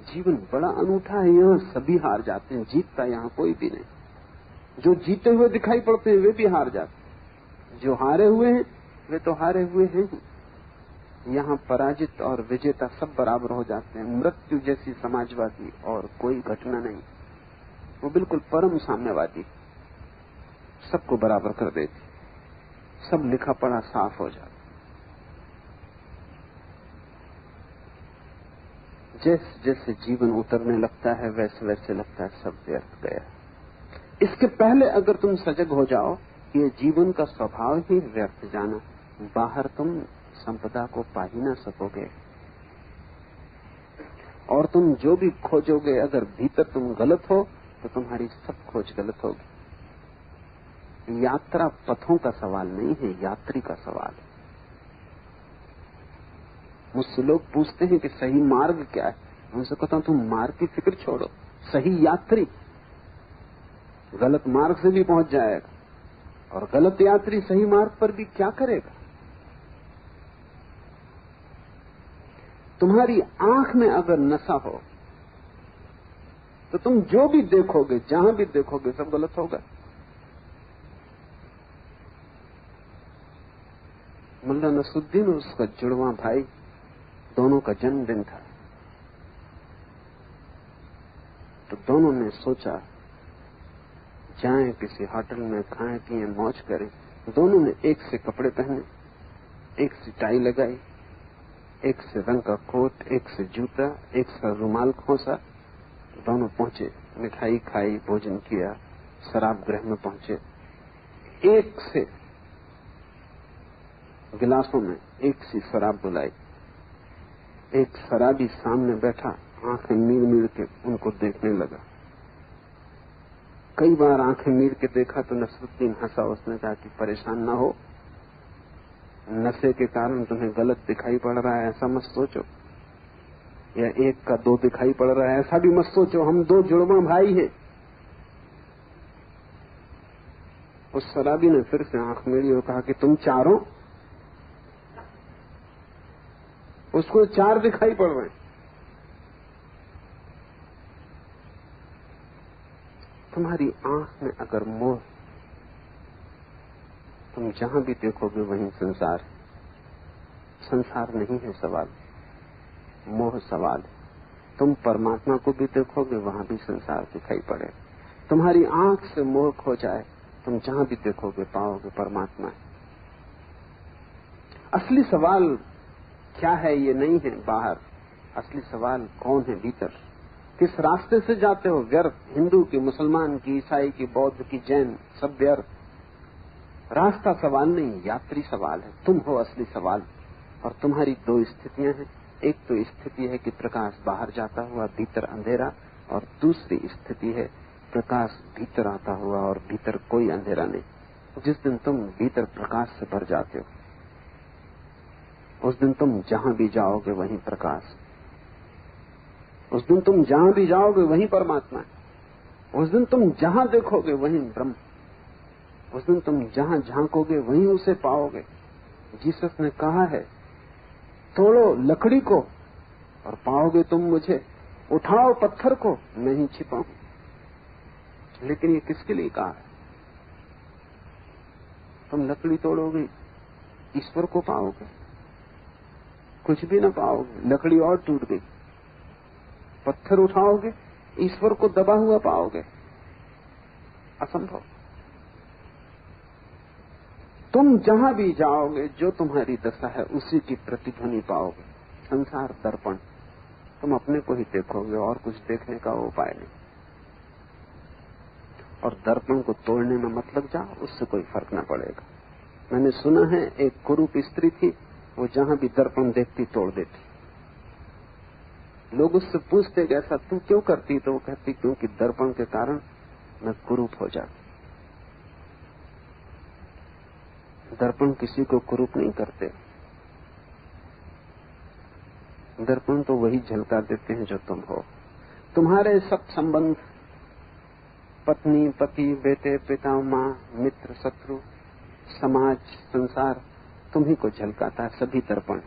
जीवन बड़ा अनूठा है। यहाँ सभी हार जाते हैं, जीतता यहाँ कोई भी नहीं। जो जीते हुए दिखाई पड़ते हैं वे भी हार जाते हैं। जो हारे हुए हैं वे तो हारे हुए हैं ही। यहाँ पराजित और विजेता सब बराबर हो जाते हैं। मृत्यु जैसी समाजवादी और कोई घटना नहीं। वो बिल्कुल परम साम्यवादी, सबको बराबर कर देती। सब लिखा पढ़ा साफ हो जाता। जैसे जैसे जीवन उतरने लगता है वैसे वैसे लगता है सब व्यर्थ गया। इसके पहले अगर तुम सजग हो जाओ कि ये जीवन का स्वभाव ही व्यर्थ जाना, बाहर तुम संपदा को पा ही ना सकोगे। और तुम जो भी खोजोगे, अगर भीतर तुम गलत हो तो तुम्हारी सब खोज गलत होगी। यात्रा पथों का सवाल नहीं है, यात्री का सवाल है। मुझसे लोग पूछते हैं कि सही मार्ग क्या है। उनसे कहता हूं तुम मार्ग की फिक्र छोड़ो, सही यात्री गलत मार्ग से भी पहुंच जाएगा, और गलत यात्री सही मार्ग पर भी क्या करेगा। तुम्हारी आंख में अगर नशा हो तो तुम जो भी देखोगे, जहां भी देखोगे, सब गलत होगा। मुल्ला नसरुद्दीन और उसका जुड़वा भाई, दोनों का जन्मदिन था। तो दोनों ने सोचा जाएं किसी होटल में, खाएं पिए मौज करें। दोनों ने एक से कपड़े पहने, एक से टाई लगाई, एक से रंग का कोट, एक से जूता, एक से रुमाल खोसा। दोनों पहुंचे, मिठाई खाई, भोजन किया, शराब गृह में पहुंचे। एक से गिलासों में एक सी शराब बुलाई। एक शराबी सामने बैठा, आंखें मीर मीर के उनको देखने लगा। कई बार आंखें मीर के देखा तो नसरुद्दीन हंसा। उसने कहा कि परेशान ना हो, नशे के कारण तुम्हें गलत दिखाई पड़ रहा है ऐसा मत सोचो, या एक का दो दिखाई पड़ रहा है ऐसा भी मत सोचो। हम दो जुड़वा भाई हैं। उस शराबी ने फिर से आंख मेरी और कहा कि तुम चारों। उसको 4 दिखाई पड़ रहे हैं। तुम्हारी आंख में अगर मोह, तुम जहां भी देखोगे वहीं संसार है। संसार नहीं है सवाल, मोह सवाल है। तुम परमात्मा को भी देखोगे वहां भी संसार दिखाई पड़े। तुम्हारी आंख से मोह खो जाए, तुम जहां भी देखोगे पाओगे परमात्मा है। असली सवाल क्या है ये नहीं है बाहर, असली सवाल कौन है भीतर। किस रास्ते से जाते हो? व्यर्थ, हिंदू की, मुसलमान की, ईसाई की, बौद्ध की, जैन, सब व्यर्थ। रास्ता सवाल नहीं, यात्री सवाल है। तुम हो असली सवाल। और तुम्हारी दो स्थितियां हैं। एक तो स्थिति है कि प्रकाश बाहर जाता हुआ, भीतर अंधेरा, और दूसरी स्थिति है प्रकाश भीतर आता हुआ और भीतर कोई अंधेरा नहीं। जिस दिन तुम भीतर प्रकाश से भर जाते हो, उस दिन तुम जहां भी जाओगे वहीं प्रकाश। उस दिन तुम जहां भी जाओगे वहीं परमात्मा है। उस दिन तुम जहां देखोगे वहीं ब्रह्म। उस दिन तुम जहां झांकोगे वहीं उसे पाओगे। जीसस ने कहा है, तोड़ो लकड़ी को और पाओगे तुम मुझे, उठाओ पत्थर को, मैं ही छिपा हूं। लेकिन ये किसके लिए कहा है? तुम लकड़ी तोड़ोगे, ईश्वर को पाओगे? कुछ भी ना पाओगे, लकड़ी और टूट गई। पत्थर उठाओगे, ईश्वर को दबा हुआ पाओगे? असंभव। तुम जहां भी जाओगे, जो तुम्हारी दशा है उसी की प्रतिध्वनि पाओगे। संसार दर्पण, तुम अपने को ही देखोगे और कुछ देखने का उपाय नहीं। और दर्पण को तोड़ने में मत लग जाओ, उससे कोई फर्क न पड़ेगा। मैंने सुना है एक कुरूप स्त्री थी, वो जहां भी दर्पण देखती तोड़ देती। लोग उससे पूछते कि ऐसा तू क्यों करती? तो वो कहती, क्योंकि दर्पण के कारण मैं कुरूप हो जाती। दर्पण किसी को कुरूप नहीं करते। दर्पण तो वही झलका देते हैं जो तुम हो। तुम्हारे सब संबंध, पत्नी, पति, बेटे, पिता, माँ, मित्र, शत्रु, समाज, संसार, तुम्ही को झलकाता है। सभी दर्पण।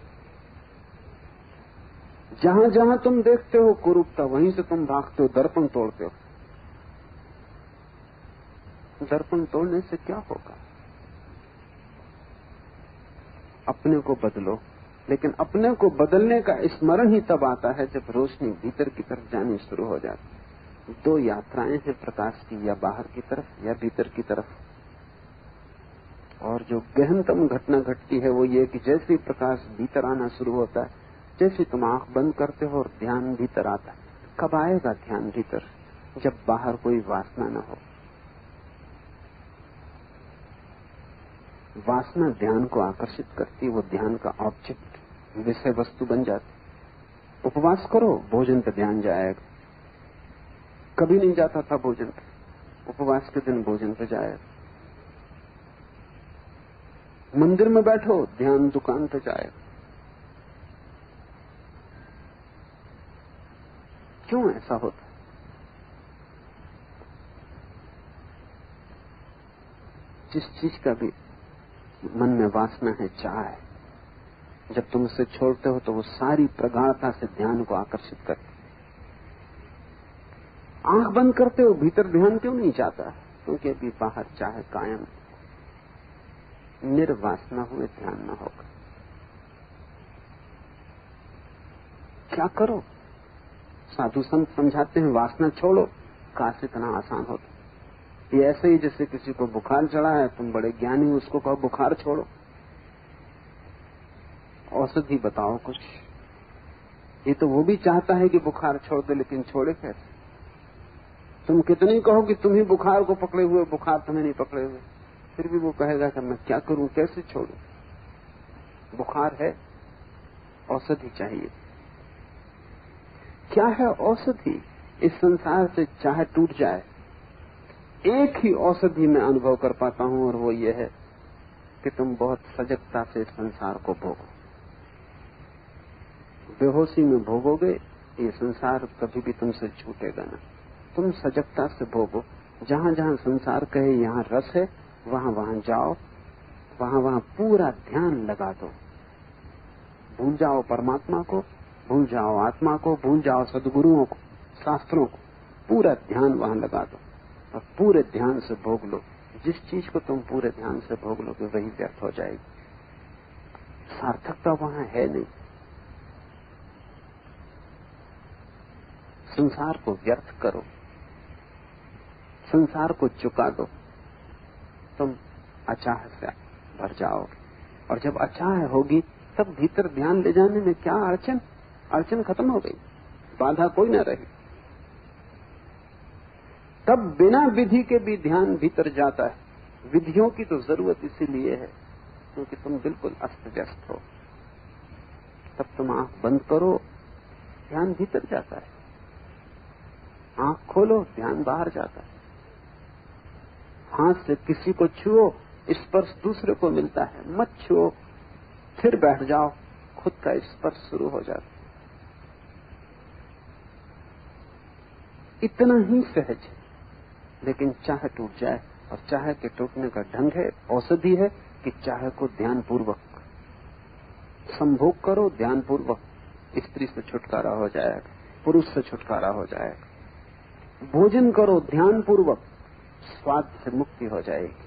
जहां जहां तुम देखते हो कुरूपता, वहीं से तुम भागते हो, दर्पण तोड़ते हो। दर्पण तोड़ने से क्या होगा? अपने को बदलो। लेकिन अपने को बदलने का स्मरण ही तब आता है जब रोशनी भीतर की तरफ जानी शुरू हो जाती। दो यात्राएं हैं प्रकाश की, या बाहर की तरफ या भीतर की तरफ। और जो गहनतम घटना घटती है वो ये कि जैसे ही प्रकाश भीतर आना शुरू होता है, जैसे तुम आंख बंद करते हो और ध्यान भीतर आता है। कब आएगा ध्यान भीतर? जब बाहर कोई वासना न हो। वासना ध्यान को आकर्षित करती, वो ध्यान का ऑब्जेक्ट, विषय वस्तु बन जाती। उपवास करो, भोजन पे ध्यान जाएगा। कभी नहीं जाता था भोजन पे, उपवास के दिन भोजन पे जाएगा। मंदिर में बैठो, ध्यान दुकान पे जाएगा। क्यों ऐसा होता? जिस चीज का भी मन में वासना है, चाह है, जब तुम उसे छोड़ते हो तो वो सारी प्रगाढ़ता से ध्यान को आकर्षित करती। आंख बंद करते हो, भीतर ध्यान क्यों नहीं जाता? क्योंकि अभी बाहर चाहे कायम, निर्वासना हुए ध्यान न होगा। क्या करो? साधु संत समझाते हैं, वासना छोड़ो। काश इतना आसान होता। ये ऐसे ही जैसे किसी को बुखार चढ़ा है, तुम बड़े ज्ञानी, उसको कहो बुखार छोड़ो, औषधि बताओ कुछ। ये तो वो भी चाहता है कि बुखार छोड़ दे, लेकिन छोड़े कैसे? तुम कितनी कहो कि तुम ही बुखार को पकड़े हुए, बुखार तुम्हें नहीं पकड़े हुए, फिर भी वो कहेगा कि मैं क्या करूं, कैसे छोड़ूं? बुखार है, औषधि चाहिए। क्या है औषधि? इस संसार से चाहे टूट जाए, एक ही औषधि मैं अनुभव कर पाता हूं, और वो ये है कि तुम बहुत सजगता से इस संसार को भोगो। बेहोशी में भोगोगे, ये संसार कभी भी तुमसे छूटेगा ना। तुम सजगता से भोगो। जहां जहां संसार कहे यहाँ रस है, वहां वहां जाओ, वहां वहां पूरा ध्यान लगा दो। भूल जाओ परमात्मा को, भूल जाओ आत्मा को, भूल जाओ सदगुरुओं को, शास्त्रों को, पूरा ध्यान वहां लगा दो। और पूरे ध्यान से भोग लो। जिस चीज को तुम पूरे ध्यान से भोग लोगे वही व्यर्थ हो जाएगी, सार्थकता वहां है नहीं। संसार को व्यर्थ करो, संसार को चुका दो, तुम अचाह से भर जाओगे। और जब अचाह होगी तब भीतर ध्यान ले जाने में क्या अड़चन? अड़चन खत्म हो गई, बाधा कोई न रही। तब बिना विधि के भी ध्यान भीतर जाता है। विधियों की तो जरूरत इसीलिए है क्योंकि तुम बिल्कुल अस्त व्यस्त हो। तब तुम आंख बंद करो, ध्यान भीतर जाता है। आंख खोलो, ध्यान बाहर जाता है। हाथ से किसी को छुओ, स्पर्श दूसरे को मिलता है। मत छुओ, फिर बैठ जाओ, खुद का स्पर्श शुरू हो जाता है। इतना ही सहज है, लेकिन चाह टूट जाए। और चाह के टूटने का ढंग है, औषधि है कि चाह को ध्यानपूर्वक संभोग करो। ध्यानपूर्वक स्त्री से छुटकारा हो जाएगा, पुरुष से छुटकारा हो जाएगा। भोजन करो ध्यानपूर्वक, स्वाद से मुक्ति हो जाएगी।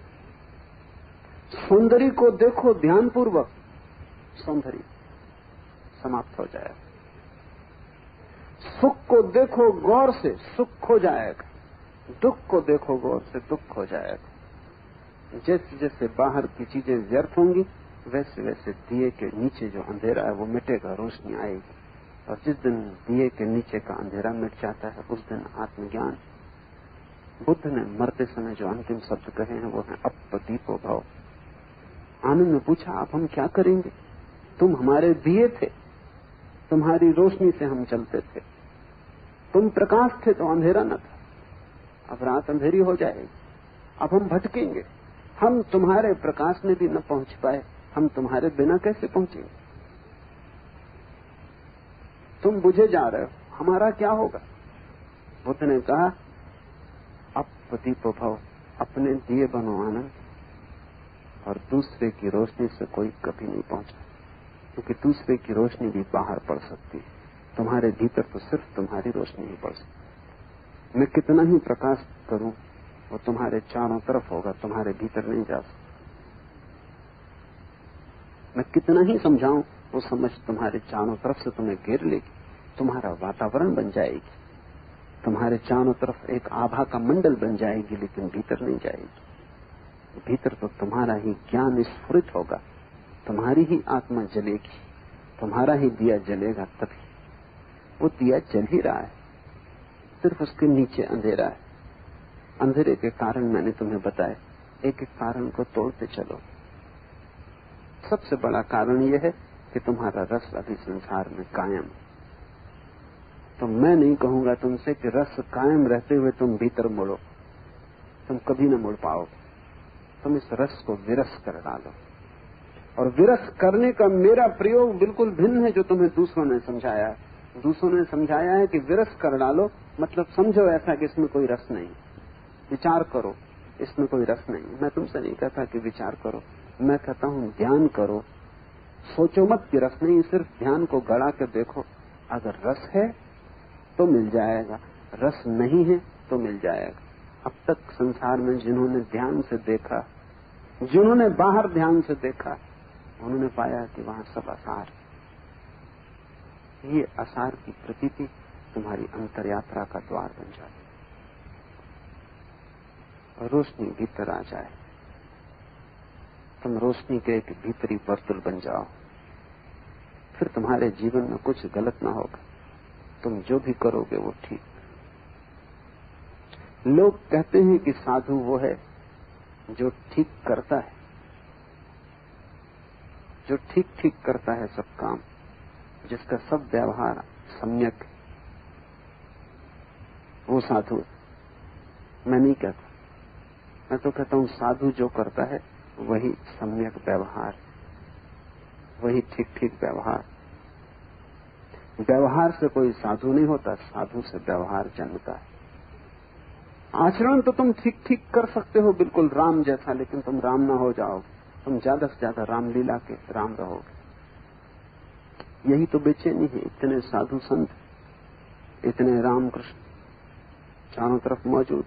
सौंदर्य को देखो ध्यानपूर्वक, सौंदर्य समाप्त हो जाएगा। सुख को देखो गौर से, सुख खो जाएगा। दुख को देखो गौर से, दुख खो जाएगा। जैसे जैसे बाहर की चीजें व्यर्थ होंगी वैसे वैसे दिए के नीचे जो अंधेरा है वो मिटेगा, रोशनी आएगी। और जिस दिन दिए के नीचे का अंधेरा मिट जाता है उस दिन आत्मज्ञान। बुद्ध ने मरते समय जो अंतिम शब्द कहे हैं वो है अपदीपो भव। आनंद ने पूछा, आप हम क्या करेंगे? तुम हमारे दिए थे, तुम्हारी रोशनी से हम चलते थे। तुम प्रकाश थे तो अंधेरा न था, अब रात अंधेरी हो जाएगी। अब हम भटकेंगे, हम तुम्हारे प्रकाश में भी न पहुंच पाए, हम तुम्हारे बिना कैसे पहुंचेंगे? तुम बुझे जा रहे हो, हमारा क्या होगा? बुद्ध ने कहा, अपदीपो भव, अपने दिए बनो आनंद। और दूसरे की रोशनी से कोई कभी नहीं पहुंचा, क्योंकि दूसरे की रोशनी भी बाहर पड़ सकती है। तुम्हारे भीतर तो सिर्फ तुम्हारी रोशनी ही पड़ सकती। मैं कितना ही प्रकाश करूं वो तुम्हारे चारों तरफ होगा, तुम्हारे भीतर नहीं जा सकता। मैं कितना ही समझाऊं वो समझ तुम्हारे चारों तरफ से तुम्हें घेर लेगी, तुम्हारा वातावरण बन जाएगी, तुम्हारे चारों तरफ एक आभा का मंडल बन जाएगी, लेकिन भीतर नहीं जाएगी। भीतर तो तुम्हारा ही ज्ञान स्फुरित होगा, तुम्हारी ही आत्मा जलेगी, तुम्हारा ही दिया जलेगा। तभी वो दिया जल ही रहा है, सिर्फ उसके नीचे अंधेरा है। अंधेरे के कारण मैंने तुम्हें बताया, एक एक कारण को तोड़ते चलो। सबसे बड़ा कारण यह है कि तुम्हारा रस अभी संसार में कायम। तो मैं नहीं कहूंगा तुमसे कि रस कायम रहते हुए तुम भीतर मुड़ो, तुम कभी न मुड़ पाओगे। तुम इस रस को विरस कर डालो। और विरस करने का मेरा प्रयोग बिल्कुल भिन्न है जो तुम्हें दूसरों ने समझाया है। दूसरों ने समझाया है कि विरस कर डालो, मतलब समझो ऐसा कि इसमें कोई रस नहीं, विचार करो इसमें कोई रस नहीं। मैं तुमसे नहीं कहता कि विचार करो, मैं कहता हूं ध्यान करो। सोचो मत कि रस नहीं, सिर्फ ध्यान को गड़ा के देखो। अगर रस है तो मिल जाएगा, रस नहीं है तो मिल जाएगा। अब तक संसार में जिन्होंने ध्यान से देखा, जिन्होंने बाहर ध्यान से देखा, उन्होंने पाया कि वहां सब असार। ये असार की प्रतीति तुम्हारी अंतर यात्रा का द्वार बन जाए, रोशनी भीतर आ जाए, तुम रोशनी के एक भीतरी वर्तुल बन जाओ। फिर तुम्हारे जीवन में कुछ गलत ना होगा, तुम जो भी करोगे वो ठीक। लोग कहते हैं कि साधु वो है जो ठीक करता है, जो ठीक ठीक करता है सब काम, जिसका सब व्यवहार सम्यक, वो साधु है। मैं नहीं कहता, मैं तो कहता हूं साधु जो करता है वही सम्यक व्यवहार, वही ठीक ठीक व्यवहार। व्यवहार से कोई साधु नहीं होता, साधु से व्यवहार जन्मता है। आचरण तो तुम ठीक ठीक कर सकते हो, बिल्कुल राम जैसा, लेकिन तुम राम ना हो जाओगे, तुम ज्यादा से ज्यादा रामलीला के राम रहोगे। यही तो बेचैनी है। इतने साधु संत, इतने रामकृष्ण चारों तरफ मौजूद,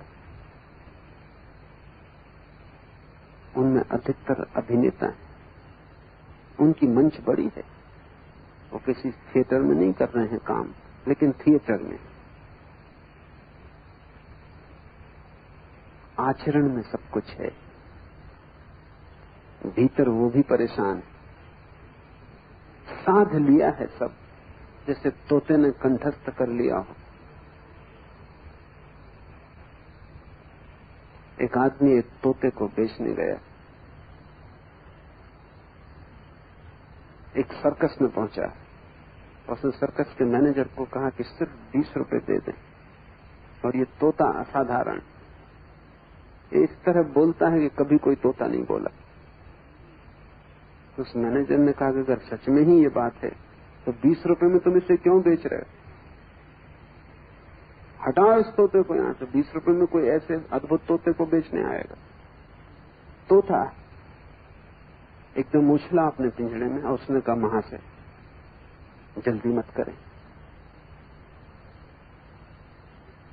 उनमें अधिकतर अभिनेता हैं, उनकी मंच बड़ी है, वो किसी थिएटर में नहीं कर रहे हैं काम, लेकिन थिएटर में आचरण में सब कुछ है, भीतर वो भी परेशान है, साध लिया है सब, जैसे तोते ने कंठस्थ कर लिया हो। एक आदमी एक तोते को बेचने गया, एक सर्कस में पहुंचा, उसने सर्कस के मैनेजर को कहा कि सिर्फ 20 रुपए दे दें, और ये तोता असाधारण, इस तरह बोलता है कि कभी कोई तोता नहीं बोला। उस मैनेजर ने कहा कि अगर सच में ही ये बात है तो 20 रुपए में तुम इसे क्यों बेच रहे हो? हटाओ इस तोते को यहां से, 20 रुपए में कोई ऐसे अद्भुत तोते को बेचने आएगा? तोता एकदम उछला अपने पिंजड़े में और उसने कहा महाशय जल्दी मत करें,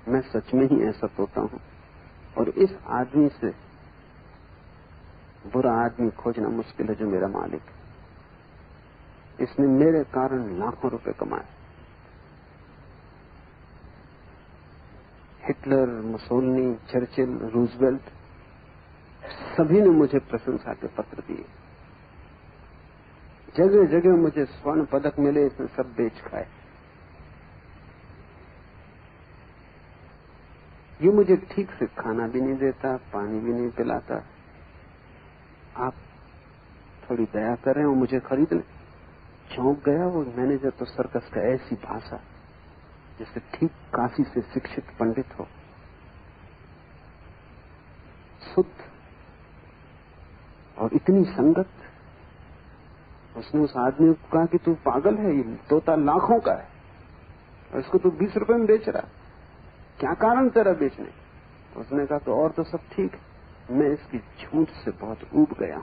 मैं सच में ही ऐसा तोता हूं, और इस आदमी से बुरा आदमी खोजना मुश्किल है जो मेरा मालिक है। इसने मेरे कारण लाखों रुपए कमाए। हिटलर, मुसोलिनी, चर्चिल, रूजवेल्ट सभी ने मुझे प्रशंसा के पत्र दिए, जगह जगह मुझे स्वर्ण पदक मिले, इसने सब बेच खाए। ये मुझे ठीक से खाना भी नहीं देता, पानी भी नहीं पिलाता, आप थोड़ी दया करें और मुझे खरीद लें। चौंक गया वो मैनेजर तो सर्कस का, ऐसी भाषा जैसे ठीक काशी से शिक्षित पंडित हो, शुद्ध और इतनी संगत। उसने उस आदमी को कहा कि तू पागल है, ये तोता लाखों का है और इसको तू 20 रुपए में बेच रहा, क्या कारण तेरा बेचने? उसने कहा तो और तो सब ठीक है, मैं इसकी झूठ से बहुत ऊब गया।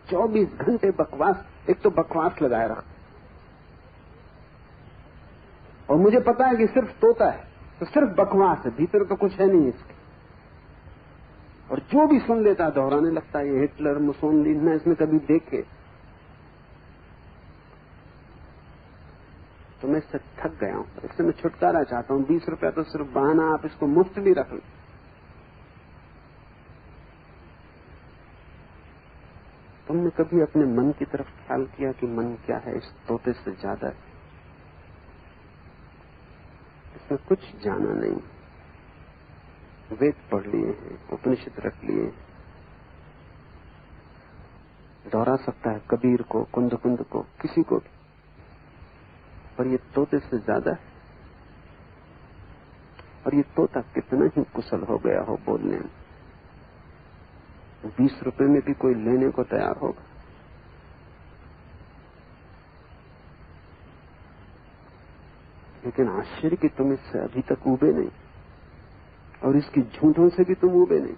24 घंटे बकवास, एक तो बकवास लगाए रखा, और मुझे पता है कि सिर्फ तोता है तो सिर्फ बकवास है, भीतर तो कुछ है नहीं इसके, और जो भी सुन लेता दोहराने लगता है ये हिटलर, मुसोलिनी न इसने कभी देखे। तो मैं इससे थक गया हूं, इससे मैं छुटकारा चाहता हूं। 20 रुपया तो सिर्फ बहाना, आप इसको मुफ्त भी रख लें। तुमने कभी अपने मन की तरफ ख्याल किया कि मन क्या है इस तोते से ज्यादा है? इसमें कुछ जाना नहीं, वेद पढ़ लिए हैं, उपनिषद रख लिए, दोहरा सकता है कबीर को, कुंद कुंद को, किसी को भी, पर ये तोते से ज्यादा है। और ये तोता कितना ही कुशल हो गया हो बोलने में, 20 रुपए में भी कोई लेने को तैयार होगा। लेकिन आश्चर्य कि तुम इससे अभी तक उबे नहीं, और इसकी झूठों से भी तुम उबे नहीं।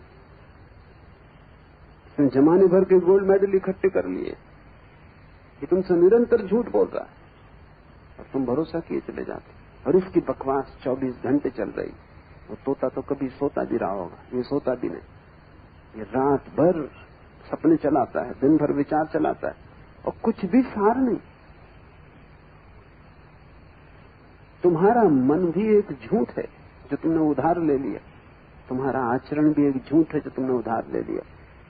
इसने जमाने भर के गोल्ड मेडल इकट्ठे कर लिए कि तुमसे निरंतर झूठ बोल रहा है, और तुम भरोसा किए चले जाते, और इसकी बकवास 24 घंटे चल रही। वो तोता तो कभी सोता भी रहा होगा, ये सोता भी नहीं, ये रात भर सपने चलाता है, दिन भर विचार चलाता है, और कुछ भी सार नहीं। तुम्हारा मन भी एक झूठ है जो तुमने उधार ले लिया, तुम्हारा आचरण भी एक झूठ है जो तुमने उधार ले लिया।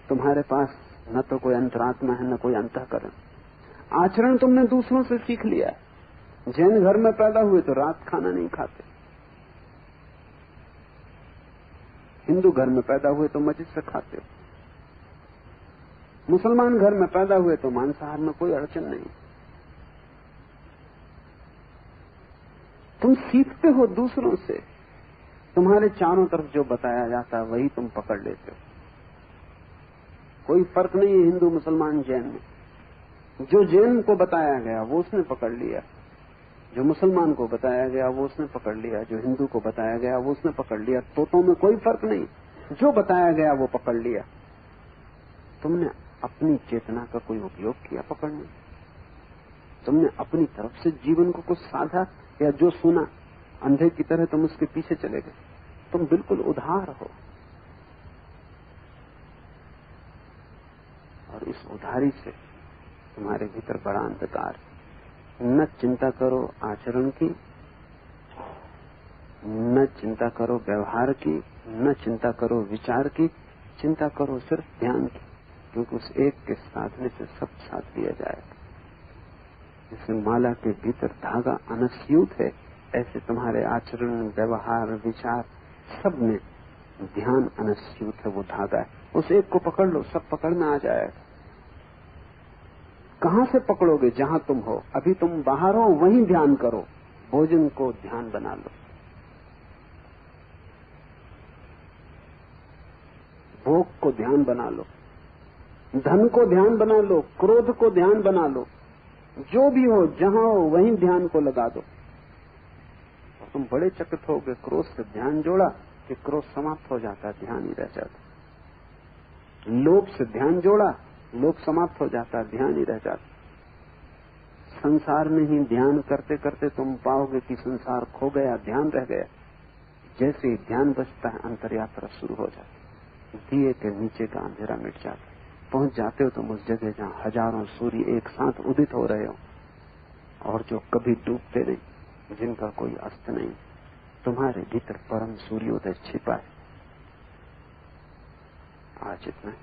तुम्हारे पास न तो कोई अंतरात्मा है न कोई अंतःकरण। आचरण तुमने दूसरों से सीख लिया। जैन घर में पैदा हुए तो रात खाना नहीं खाते, हिंदू घर में पैदा हुए तो मस्जिद से खाते हो, मुसलमान घर में पैदा हुए तो मांसाहार में कोई अड़चन नहीं। तुम सीखते हो दूसरों से, तुम्हारे चारों तरफ जो बताया जाता है वही तुम पकड़ लेते हो। कोई फर्क नहीं है हिंदू, मुसलमान, जैन में। जो जैन को बताया गया वो उसने पकड़ लिया, जो मुसलमान को बताया गया वो उसने पकड़ लिया, जो हिंदू को बताया गया वो उसने पकड़ लिया। तोतों में कोई फर्क नहीं, जो बताया गया वो पकड़ लिया। तुमने अपनी चेतना का कोई उपयोग किया पकड़ने? तुमने अपनी तरफ से जीवन को कुछ साधा, या जो सुना अंधे की तरह तुम उसके पीछे चले गए? तुम बिल्कुल उधार हो। और इस उधारी से तुम्हारे भीतर बड़ा अंधकार। न चिंता करो आचरण की, न चिंता करो व्यवहार की, न चिंता करो विचार की, चिंता करो सिर्फ ध्यान की, क्योंकि उस एक के साधने से सब साथ लिया जाएगा। जैसे माला के भीतर धागा अनस्यूत है, ऐसे तुम्हारे आचरण, व्यवहार, विचार सब में ध्यान अनस्यूत है, वो धागा है। उस एक को पकड़ लो, सब पकड़ में आ जाएगा। कहां से पकड़ोगे? जहां तुम हो। अभी तुम बाहर हो, वहीं ध्यान करो। भोजन को ध्यान बना लो, भोग को ध्यान बना लो, धन को ध्यान बना लो, क्रोध को ध्यान बना लो। जो भी हो, जहां हो, वहीं ध्यान को लगा दो। और तुम बड़े चकित होगे, क्रोध से ध्यान जोड़ा कि क्रोध समाप्त हो जाता, ध्यान ही रह जाता। लोभ से ध्यान जोड़ा, लोभ समाप्त हो जाता, ध्यान ही रह जाता। संसार में ही ध्यान करते करते तुम पाओगे कि संसार खो गया, ध्यान रह गया। जैसे ही ध्यान बचता है, अंतर यात्रा शुरू हो जाती। दिए के नीचे का अंधेरा मिट जाता, पहुंच जाते हो तुम उस जगह जहां हजारों सूर्य एक साथ उदित हो रहे हो और जो कभी डूबते नहीं, जिनका कोई अस्त नहीं। तुम्हारे भीतर परम सूर्योदय छिपा है। आज इतना।